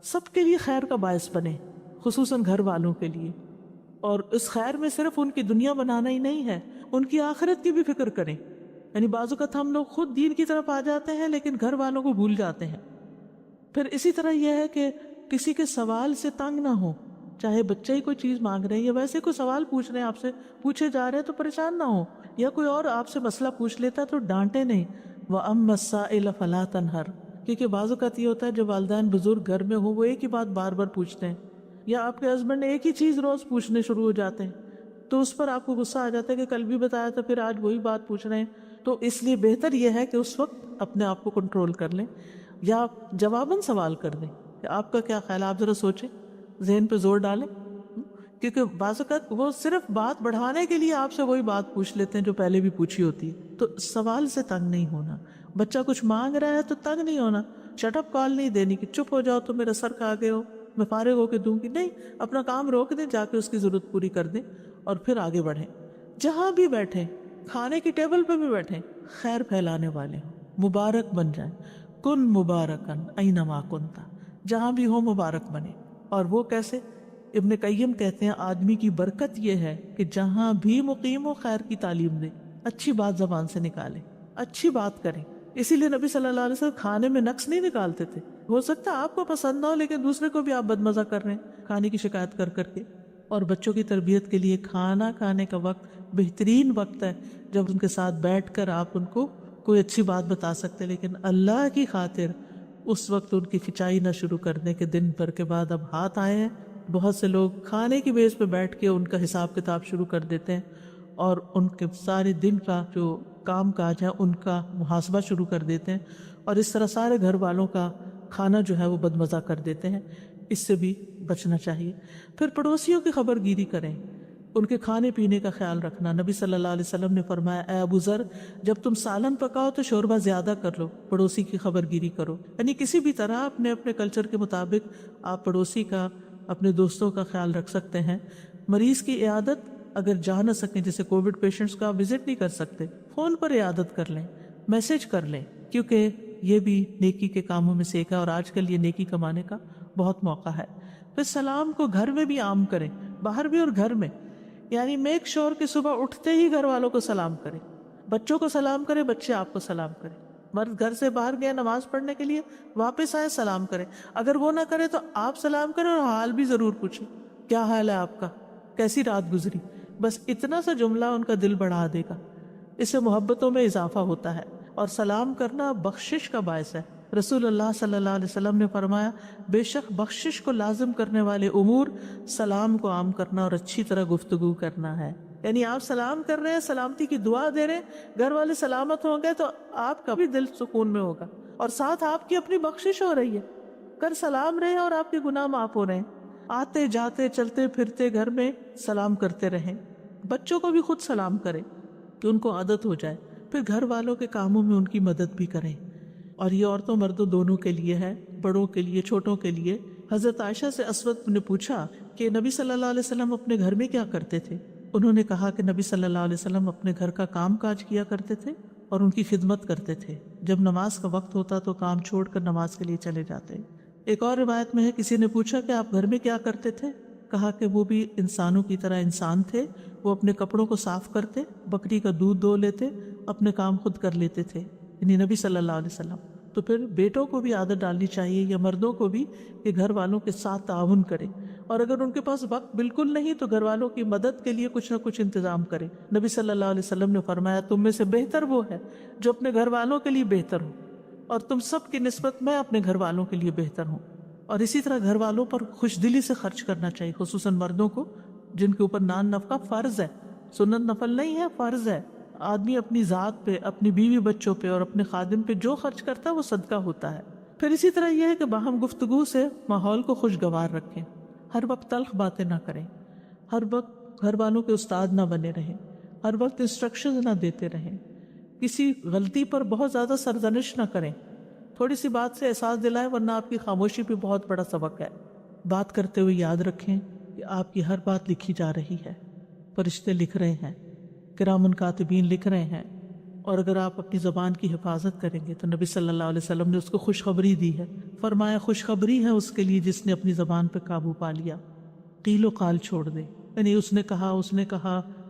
سب کے لیے خیر کا باعث بنے، خصوصاً گھر والوں کے لیے. اور اس خیر میں صرف ان کی دنیا بنانا ہی نہیں ہے، ان کی آخرت کی بھی فکر کریں. یعنی بعض اوقات ہم لوگ خود دین کی طرف آ جاتے ہیں لیکن گھر والوں کو بھول جاتے ہیں. پھر اسی طرح یہ ہے کہ کسی کے سوال سے تنگ نہ ہو، چاہے بچے ہی کوئی چیز مانگ رہے ہیں یا ویسے کوئی سوال پوچھ رہے ہیں آپ سے، پوچھے جا رہے ہیں تو پریشان نہ ہو. یا کوئی اور آپ سے مسئلہ پوچھ لیتا ہے تو ڈانٹے نہیں. وَأَمَّا السَّائِلَ فَلَا تَنْهَرْ. کیونکہ بعض اوقات یہ ہوتا ہے جب والدین بزرگ گھر میں ہوں وہ ایک ہی بات بار بار پوچھتے ہیں، یا آپ کے ہسبینڈ ایک ہی چیز روز پوچھنے شروع ہو جاتے ہیں تو اس پر آپ کو غصہ آ جاتا ہے کہ کل بھی بتایا تھا پھر آج وہی بات پوچھ رہے ہیں. تو اس لیے بہتر یہ ہے کہ اس وقت اپنے آپ کو کنٹرول کر لیں یا جواباً سوال کر دیں کہ آپ کا کیا خیال ہے، آپ ذرا سوچیں، ذہن پہ زور ڈالیں. کیونکہ بعض اوقات وہ صرف بات بڑھانے کے لیے آپ سے وہی بات پوچھ لیتے ہیں جو پہلے بھی پوچھی ہوتی ہے. تو سوال سے تنگ نہیں ہونا. بچہ کچھ مانگ رہا ہے تو تنگ نہیں ہونا، شٹ اپ کال نہیں دینی کہ چپ ہو جاؤ تو میرا سر کھا گئے ہو میں فارغ ہو کے دوں گی. نہیں، اپنا کام روک دیں، جا کے اس کی ضرورت پوری کر دیں اور پھر آگے بڑھیں. جہاں بھی بیٹھیں، کھانے کی ٹیبل پہ بھی بیٹھیں، خیر پھیلانے والے ہوں، مبارک بن جائیں. کن مبارکن اینما کنتا، جہاں بھی ہو مبارک بنے. اور وہ کیسے؟ ابن قیم کہتے ہیں آدمی کی برکت یہ ہے کہ جہاں بھی مقیم ہو خیر کی تعلیم دے، اچھی بات زبان سے نکالے، اچھی بات کریں. اسی لیے نبی صلی اللہ علیہ وسلم کھانے میں نقص نہیں نکالتے تھے. ہو سکتا ہے آپ کو پسند نہ ہو لیکن دوسرے کو بھی آپ بدمزہ کر رہے ہیں کھانے کی شکایت کر کر کے. اور بچوں کی تربیت کے لیے کھانا کھانے کا وقت بہترین وقت ہے جب ان کے ساتھ بیٹھ کر آپ ان کو کوئی اچھی بات بتا سکتے. لیکن اللہ کی خاطر اس وقت ان کی کھچائی نہ شروع کر دیں کہ دن بھر کے بعد اب ہاتھ آئے ہیں. بہت سے لوگ کھانے کی بیس پہ بیٹھ کے ان کا حساب کتاب شروع کر دیتے ہیں اور ان کے سارے دن کا جو کام کاج ہے ان کا محاسبہ شروع کر دیتے ہیں اور اس طرح سارے گھر والوں کا کھانا جو ہے وہ بدمزہ کر دیتے ہیں. اس سے بھی بچنا چاہیے. پھر پڑوسیوں کی خبر گیری کریں، ان کے کھانے پینے کا خیال رکھنا. نبی صلی اللہ علیہ وسلم نے فرمایا اے ابو ذر، جب تم سالن پکاؤ تو شوربہ زیادہ کر لو، پڑوسی کی خبر گیری کرو. یعنی کسی بھی طرح اپنے اپنے کلچر کے مطابق آپ پڑوسی کا، اپنے دوستوں کا خیال رکھ سکتے ہیں. مریض کی عیادت اگر جا نہ سکیں، جیسے کووڈ پیشنٹس کا آپ وزٹ نہیں کر سکتے، فون پر عیادت کر لیں، میسج کر لیں، کیونکہ یہ بھی نیکی کے کاموں میں سے ایک ہے اور آج کل یہ نیکی کمانے کا بہت موقع ہے. پھر سلام کو گھر میں بھی عام کریں، باہر بھی اور گھر میں. یعنی میک شور کہ صبح اٹھتے ہی گھر والوں کو سلام کریں، بچوں کو سلام کریں، بچے آپ کو سلام کریں. مرد گھر سے باہر گئے نماز پڑھنے کے لیے، واپس آئے سلام کریں. اگر وہ نہ کرے تو آپ سلام کریں اور حال بھی ضرور پوچھیں، کیا حال ہے آپ کا، کیسی رات گزری. بس اتنا سا جملہ ان کا دل بڑھا دے گا. اس سے محبتوں میں اضافہ ہوتا ہے اور سلام کرنا بخشش کا باعث ہے. رسول اللہ صلی اللہ علیہ وسلم نے فرمایا بے شک بخشش کو لازم کرنے والے امور سلام کو عام کرنا اور اچھی طرح گفتگو کرنا ہے. یعنی آپ سلام کر رہے ہیں، سلامتی کی دعا دے رہے ہیں، گھر والے سلامت ہوں گے تو آپ کا بھی دل سکون میں ہوگا اور ساتھ آپ کی اپنی بخشش ہو رہی ہے. کر سلام رہے اور آپ کے گناہ معاف ہو رہے ہیں. آتے جاتے چلتے پھرتے گھر میں سلام کرتے رہیں. بچوں کو بھی خود سلام کریں کہ ان کو عادت ہو جائے. پھر گھر والوں کے کاموں میں ان کی مدد بھی کریں. اور یہ عورتوں مردوں دونوں کے لیے ہے، بڑوں کے لیے چھوٹوں کے لیے. حضرت عائشہ سے اسود نے پوچھا کہ نبی صلی اللہ علیہ وسلم اپنے گھر میں کیا کرتے تھے؟ انہوں نے کہا کہ نبی صلی اللہ علیہ وسلم اپنے گھر کا کام کاج کیا کرتے تھے اور ان کی خدمت کرتے تھے. جب نماز کا وقت ہوتا تو کام چھوڑ کر نماز کے لیے چلے جاتے. ایک اور روایت میں ہے کسی نے پوچھا کہ آپ گھر میں کیا کرتے تھے؟ کہا کہ وہ بھی انسانوں کی طرح انسان تھے. وہ اپنے کپڑوں کو صاف کرتے، بکری کا دودھ دو لیتے، اپنے کام خود کر لیتے تھے، یعنی نبی صلی اللہ علیہ وسلم. تو پھر بیٹوں کو بھی عادت ڈالنی چاہیے یا مردوں کو بھی کہ گھر والوں کے ساتھ تعاون کریں. اور اگر ان کے پاس وقت بالکل نہیں تو گھر والوں کی مدد کے لیے کچھ نہ کچھ انتظام کریں. نبی صلی اللہ علیہ وسلم نے فرمایا تم میں سے بہتر وہ ہے جو اپنے گھر والوں کے لیے بہتر ہو، اور تم سب کی نسبت میں اپنے گھر والوں کے لیے بہتر ہوں. اور اسی طرح گھر والوں پر خوش دلی سے خرچ کرنا چاہیے، خصوصاً مردوں کو جن کے اوپر نان نفقہ فرض ہے، سنت نفل نہیں ہے، فرض ہے. آدمی اپنی ذات پہ، اپنی بیوی بچوں پہ اور اپنے خادم پہ جو خرچ کرتا ہے وہ صدقہ ہوتا ہے. پھر اسی طرح یہ ہے کہ باہم گفتگو سے ماحول کو خوشگوار رکھیں. ہر وقت تلخ باتیں نہ کریں، ہر وقت گھر والوں کے استاد نہ بنے رہیں، ہر وقت انسٹرکشنز نہ دیتے رہیں، کسی غلطی پر بہت زیادہ سرزنش نہ کریں. تھوڑی سی بات سے احساس دلائیں ورنہ آپ کی خاموشی بھی بہت بڑا سبق ہے. بات کرتے ہوئے یاد رکھیں کہ آپ کی ہر بات لکھی جا رہی ہے، فرشتے لکھ رہے ہیں، کرام کاتبین لکھ رہے ہیں. اور اگر آپ اپنی زبان کی حفاظت کریں گے تو نبی صلی اللہ علیہ وسلم نے اس کو خوشخبری دی ہے. فرمایا خوشخبری ہے اس کے لیے جس نے اپنی زبان پہ قابو پا لیا، قیل و قال چھوڑ دے. یعنی اس نے کہا،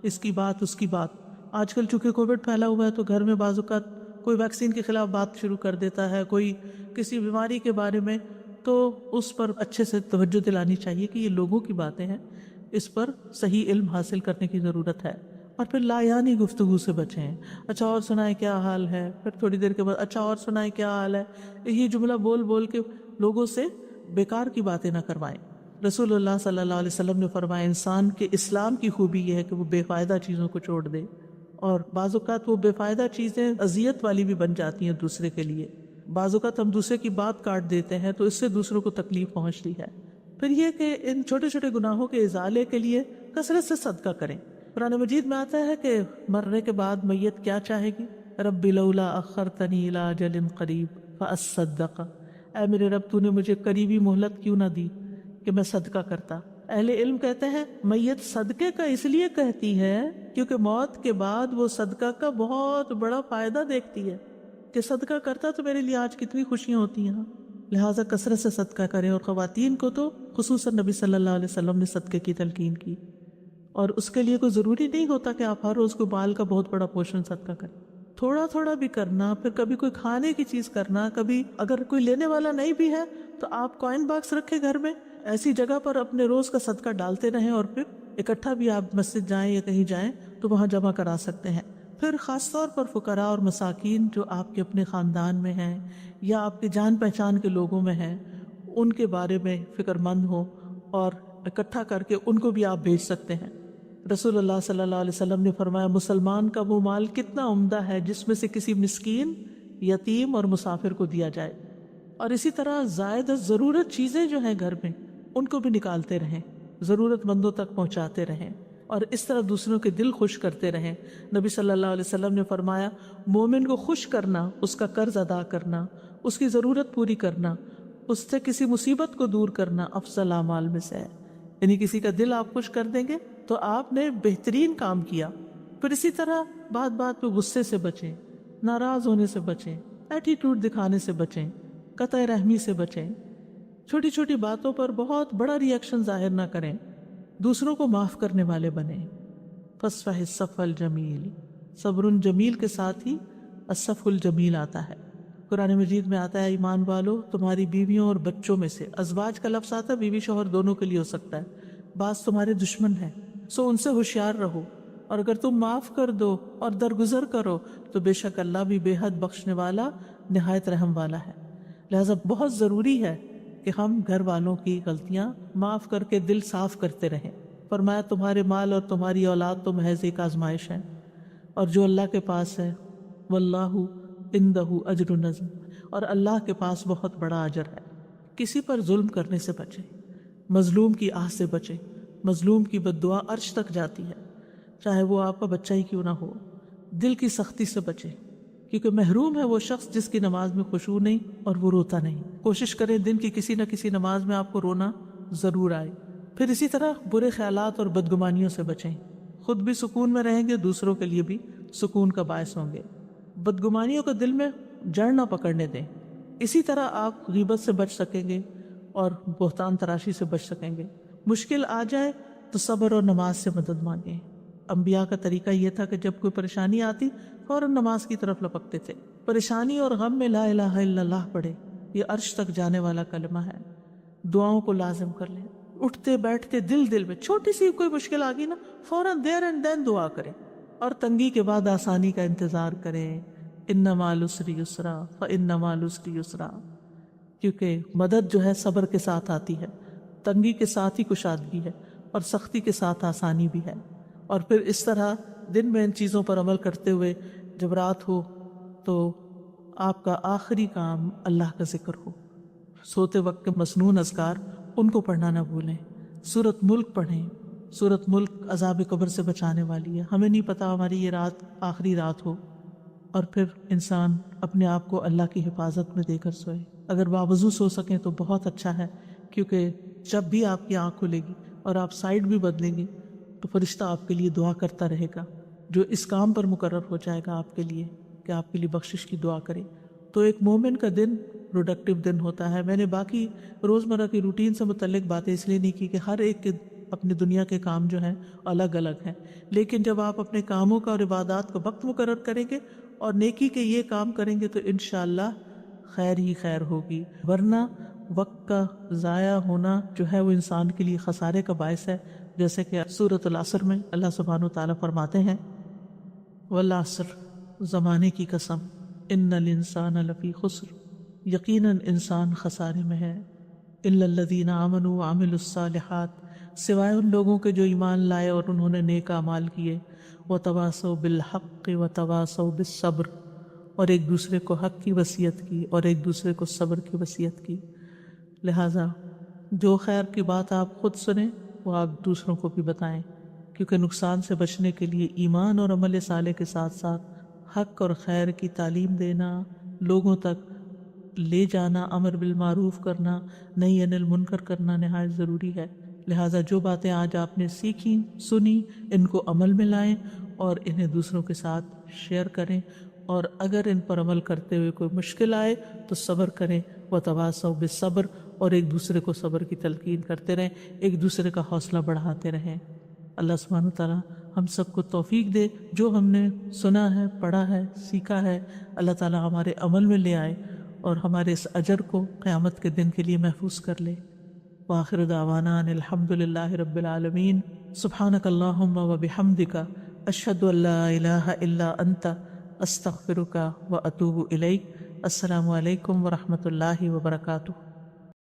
اس کی بات اس کی بات. آج کل چونکہ کووڈ پھیلا ہوا ہے تو گھر میں بعض اوقات کوئی ویکسین کے خلاف بات شروع کر دیتا ہے، کوئی کسی بیماری کے بارے میں، تو اس پر اچھے سے توجہ دلانی چاہیے کہ یہ لوگوں کی باتیں ہیں، اس پر صحیح علم حاصل کرنے کی ضرورت ہے. اور پھر لایانی گفتگو سے بچیں. اچھا اور سنائیں کیا حال ہے، پھر تھوڑی دیر کے بعد اچھا اور سنائیں کیا حال ہے. یہ جملہ بول بول کے لوگوں سے بیکار کی باتیں نہ کروائیں. رسول اللہ صلی اللہ علیہ وسلم نے فرمایا انسان کے اسلام کی خوبی یہ ہے کہ وہ بے فائدہ چیزوں کو چھوڑ دے، اور بعض اوقات وہ بے فائدہ چیزیں اذیت والی بھی بن جاتی ہیں دوسرے کے لیے. بعض اوقات ہم دوسرے کی بات کاٹ دیتے ہیں تو اس سے دوسروں کو تکلیف پہنچتی ہے. پھر یہ کہ ان چھوٹے چھوٹے گناہوں کے ازالے کے لیے کثرت سے صدقہ کریں. قرآن مجید میں آتا ہے کہ مرنے کے بعد میت کیا چاہے گی؟ رب لولا اخرتنی الی اجل قریب فاصدق، اے میرے رب تو نے مجھے قریبی مہلت کیوں نہ دی کہ میں صدقہ کرتا. اہل علم کہتے ہیں میت صدقے کا اس لیے کہتی ہے کیونکہ موت کے بعد وہ صدقہ کا بہت بڑا فائدہ دیکھتی ہے کہ صدقہ کرتا تو میرے لیے آج کتنی خوشیاں ہوتی ہیں. لہٰذا کثرت سے صدقہ کریں. اور خواتین کو تو خصوصاً نبی صلی اللہ علیہ وسلم نے صدقے کی تلقین کی. اور اس کے لیے کوئی ضروری نہیں ہوتا کہ آپ ہر روز کو بال کا بہت بڑا پورشن صدقہ کریں. تھوڑا تھوڑا بھی کرنا. پھر کبھی کوئی کھانے کی چیز کرنا. کبھی اگر کوئی لینے والا نہیں بھی ہے تو آپ کوائن باکس رکھیں گھر میں, ایسی جگہ پر اپنے روز کا صدقہ ڈالتے رہیں, اور پھر اکٹھا بھی آپ مسجد جائیں یا کہیں جائیں تو وہاں جمع کرا سکتے ہیں. پھر خاص طور پر فقراء اور مساکین جو آپ کے اپنے خاندان میں ہیں یا آپ کے جان پہچان کے لوگوں میں ہیں, ان کے بارے میں فکر مند ہو اور اکٹھا کر کے ان کو بھی آپ بھیج سکتے ہیں. رسول اللہ صلی اللہ علیہ وسلم نے فرمایا, مسلمان کا وہ مال کتنا عمدہ ہے جس میں سے کسی مسکین, یتیم اور مسافر کو دیا جائے. اور اسی طرح زائد ضرورت چیزیں جو ہیں گھر میں ان کو بھی نکالتے رہیں, ضرورت مندوں تک پہنچاتے رہیں, اور اس طرح دوسروں کے دل خوش کرتے رہیں. نبی صلی اللہ علیہ وسلم نے فرمایا, مومن کو خوش کرنا, اس کا قرض ادا کرنا, اس کی ضرورت پوری کرنا, اس سے کسی مصیبت کو دور کرنا افضل اعمال میں سے ہے. یعنی کسی کا دل آپ خوش کر دیں گے تو آپ نے بہترین کام کیا. پھر اسی طرح بات بات پہ غصے سے بچیں, ناراض ہونے سے بچیں, ایٹیٹیوڈ دکھانے سے بچیں, قطع رحمی سے بچیں, چھوٹی چھوٹی باتوں پر بہت بڑا ری ایکشن ظاہر نہ کریں, دوسروں کو معاف کرنے والے بنیں. فاصفح الصفح الجمیل, صبر جمیل کے ساتھ ہی الصفح الجمیل آتا ہے. قرآن مجید میں آتا ہے, ایمان والو تمہاری بیویوں اور بچوں میں سے, ازواج کا لفظ آتا ہے, بیوی شوہر دونوں کے لیے ہو سکتا ہے, بعض تمہارے دشمن ہیں سو ان سے ہوشیار رہو, اور اگر تم معاف کر دو اور درگزر کرو تو بے شک اللہ بھی بے حد بخشنے والا نہایت رحم والا ہے. لہذا بہت ضروری ہے کہ ہم گھر والوں کی غلطیاں معاف کر کے دل صاف کرتے رہیں. فرمایا, تمہارے مال اور تمہاری اولاد تو محض ایک آزمائش ہے, اور جو اللہ کے پاس ہے واللہ عندہ اجر عظیم, اور اللہ کے پاس بہت بڑا اجر ہے. کسی پر ظلم کرنے سے بچیں, مظلوم کی آہ سے بچیں. مظلوم کی بد دعا عرش تک جاتی ہے, چاہے وہ آپ کا بچہ ہی کیوں نہ ہو. دل کی سختی سے بچیں, کیونکہ محروم ہے وہ شخص جس کی نماز میں خشوع نہیں اور وہ روتا نہیں. کوشش کریں دن کی کسی نہ کسی نماز میں آپ کو رونا ضرور آئے. پھر اسی طرح برے خیالات اور بدگمانیوں سے بچیں. خود بھی سکون میں رہیں گے, دوسروں کے لیے بھی سکون کا باعث ہوں گے. بدگمانیوں کو دل میں جڑ نہ پکڑنے دیں. اسی طرح آپ غیبت سے بچ سکیں گے اور بہتان تراشی سے بچ سکیں گے. مشکل آ جائے تو صبر اور نماز سے مدد مانگیں. انبیاء کا طریقہ یہ تھا کہ جب کوئی پریشانی آتی فوراً نماز کی طرف لپکتے تھے. پریشانی اور غم میں لا الہ الا اللہ پڑھے, یہ عرش تک جانے والا کلمہ ہے. دعاؤں کو لازم کر لیں, اٹھتے بیٹھتے دل میں چھوٹی سی کوئی مشکل آ گئی نا, فوراً دیر اینڈ دین دعا کریں, اور تنگی کے بعد آسانی کا انتظار کریں. ان مع العسر یسرا فان مع العسر یسرا, کیونکہ مدد جو ہے صبر کے ساتھ آتی ہے, تنگی کے ساتھ ہی کشادگی ہے, اور سختی کے ساتھ آسانی بھی ہے. اور پھر اس طرح دن میں ان چیزوں پر عمل کرتے ہوئے جب رات ہو تو آپ کا آخری کام اللہ کا ذکر ہو. سوتے وقت کے مسنون اذکار ان کو پڑھنا نہ بھولیں. سورۃ ملک پڑھیں. سورۃ ملک عذاب قبر سے بچانے والی ہے. ہمیں نہیں پتا ہماری یہ رات آخری رات ہو, اور پھر انسان اپنے آپ کو اللہ کی حفاظت میں دے کر سوئے. اگر باوضو سو سکیں تو بہت اچھا ہے, کیونکہ جب بھی آپ کی آنکھ کھلے گی اور آپ سائیڈ بھی بدلیں گے تو فرشتہ آپ کے لیے دعا کرتا رہے گا, جو اس کام پر مقرر ہو جائے گا آپ کے لیے کہ آپ کے لیے بخشش کی دعا کرے. تو ایک مومن کا دن پروڈکٹیو دن ہوتا ہے. میں نے باقی روزمرہ کی روٹین سے متعلق باتیں اس لیے نہیں کی کہ ہر ایک کے اپنی دنیا کے کام جو ہیں الگ الگ ہیں, لیکن جب آپ اپنے کاموں کا اور عبادات کا وقت مقرر کریں گے اور نیکی کے یہ کام کریں گے تو انشاءاللہ خیر ہی خیر ہوگی. ورنہ وقت کا ضائع ہونا جو ہے وہ انسان کے لیے خسارے کا باعث ہے, جیسے کہ سورۃ العصر میں اللہ سبحانہ وتعالیٰ فرماتے ہیں, والعصر, زمانے کی قسم, ان الانسان لفی خسر, یقیناً انسان خسارے میں ہے, الا الذین آمنوا وعملوا الصالحات, سوائے ان لوگوں کے جو ایمان لائے اور انہوں نے نیک اعمال کیے, وتواصوا بالحق وتواصوا بالصبر, اور ایک دوسرے کو حق کی وصیت کی اور ایک دوسرے کو صبر کی وصیت کی. لہٰذا جو خیر کی بات آپ خود سنیں وہ آپ دوسروں کو بھی بتائیں, کیونکہ نقصان سے بچنے کے لیے ایمان اور عمل صالح کے ساتھ ساتھ حق اور خیر کی تعلیم دینا, لوگوں تک لے جانا, امر بالمعروف کرنا, نہی عن المنکر کرنا نہایت ضروری ہے. لہٰذا جو باتیں آج آپ نے سیکھیں سنی ان کو عمل میں لائیں اور انہیں دوسروں کے ساتھ شیئر کریں, اور اگر ان پر عمل کرتے ہوئے کوئی مشکل آئے تو صبر کریں، وتواصوا بالصبر، اور ایک دوسرے کو صبر کی تلقین کرتے رہیں، ایک دوسرے کا حوصلہ بڑھاتے رہیں۔ اللہ سبحانہ وتعالیٰ ہم سب کو توفیق دے، جو ہم نے سنا ہے، پڑھا ہے، سیکھا ہے، اللہ تعالیٰ ہمارے عمل میں لے آئے اور ہمارے اس اجر کو قیامت کے دن کے لیے محفوظ کر لے۔ وآخر دعوانا ان الحمد للہ رب العالمین۔ سبحانک اللہم وبحمدک، اشہد ان لا الہ الا انت، استغفرک واتوب الیک۔ السلام علیکم ورحمۃ اللہ وبرکاتہ۔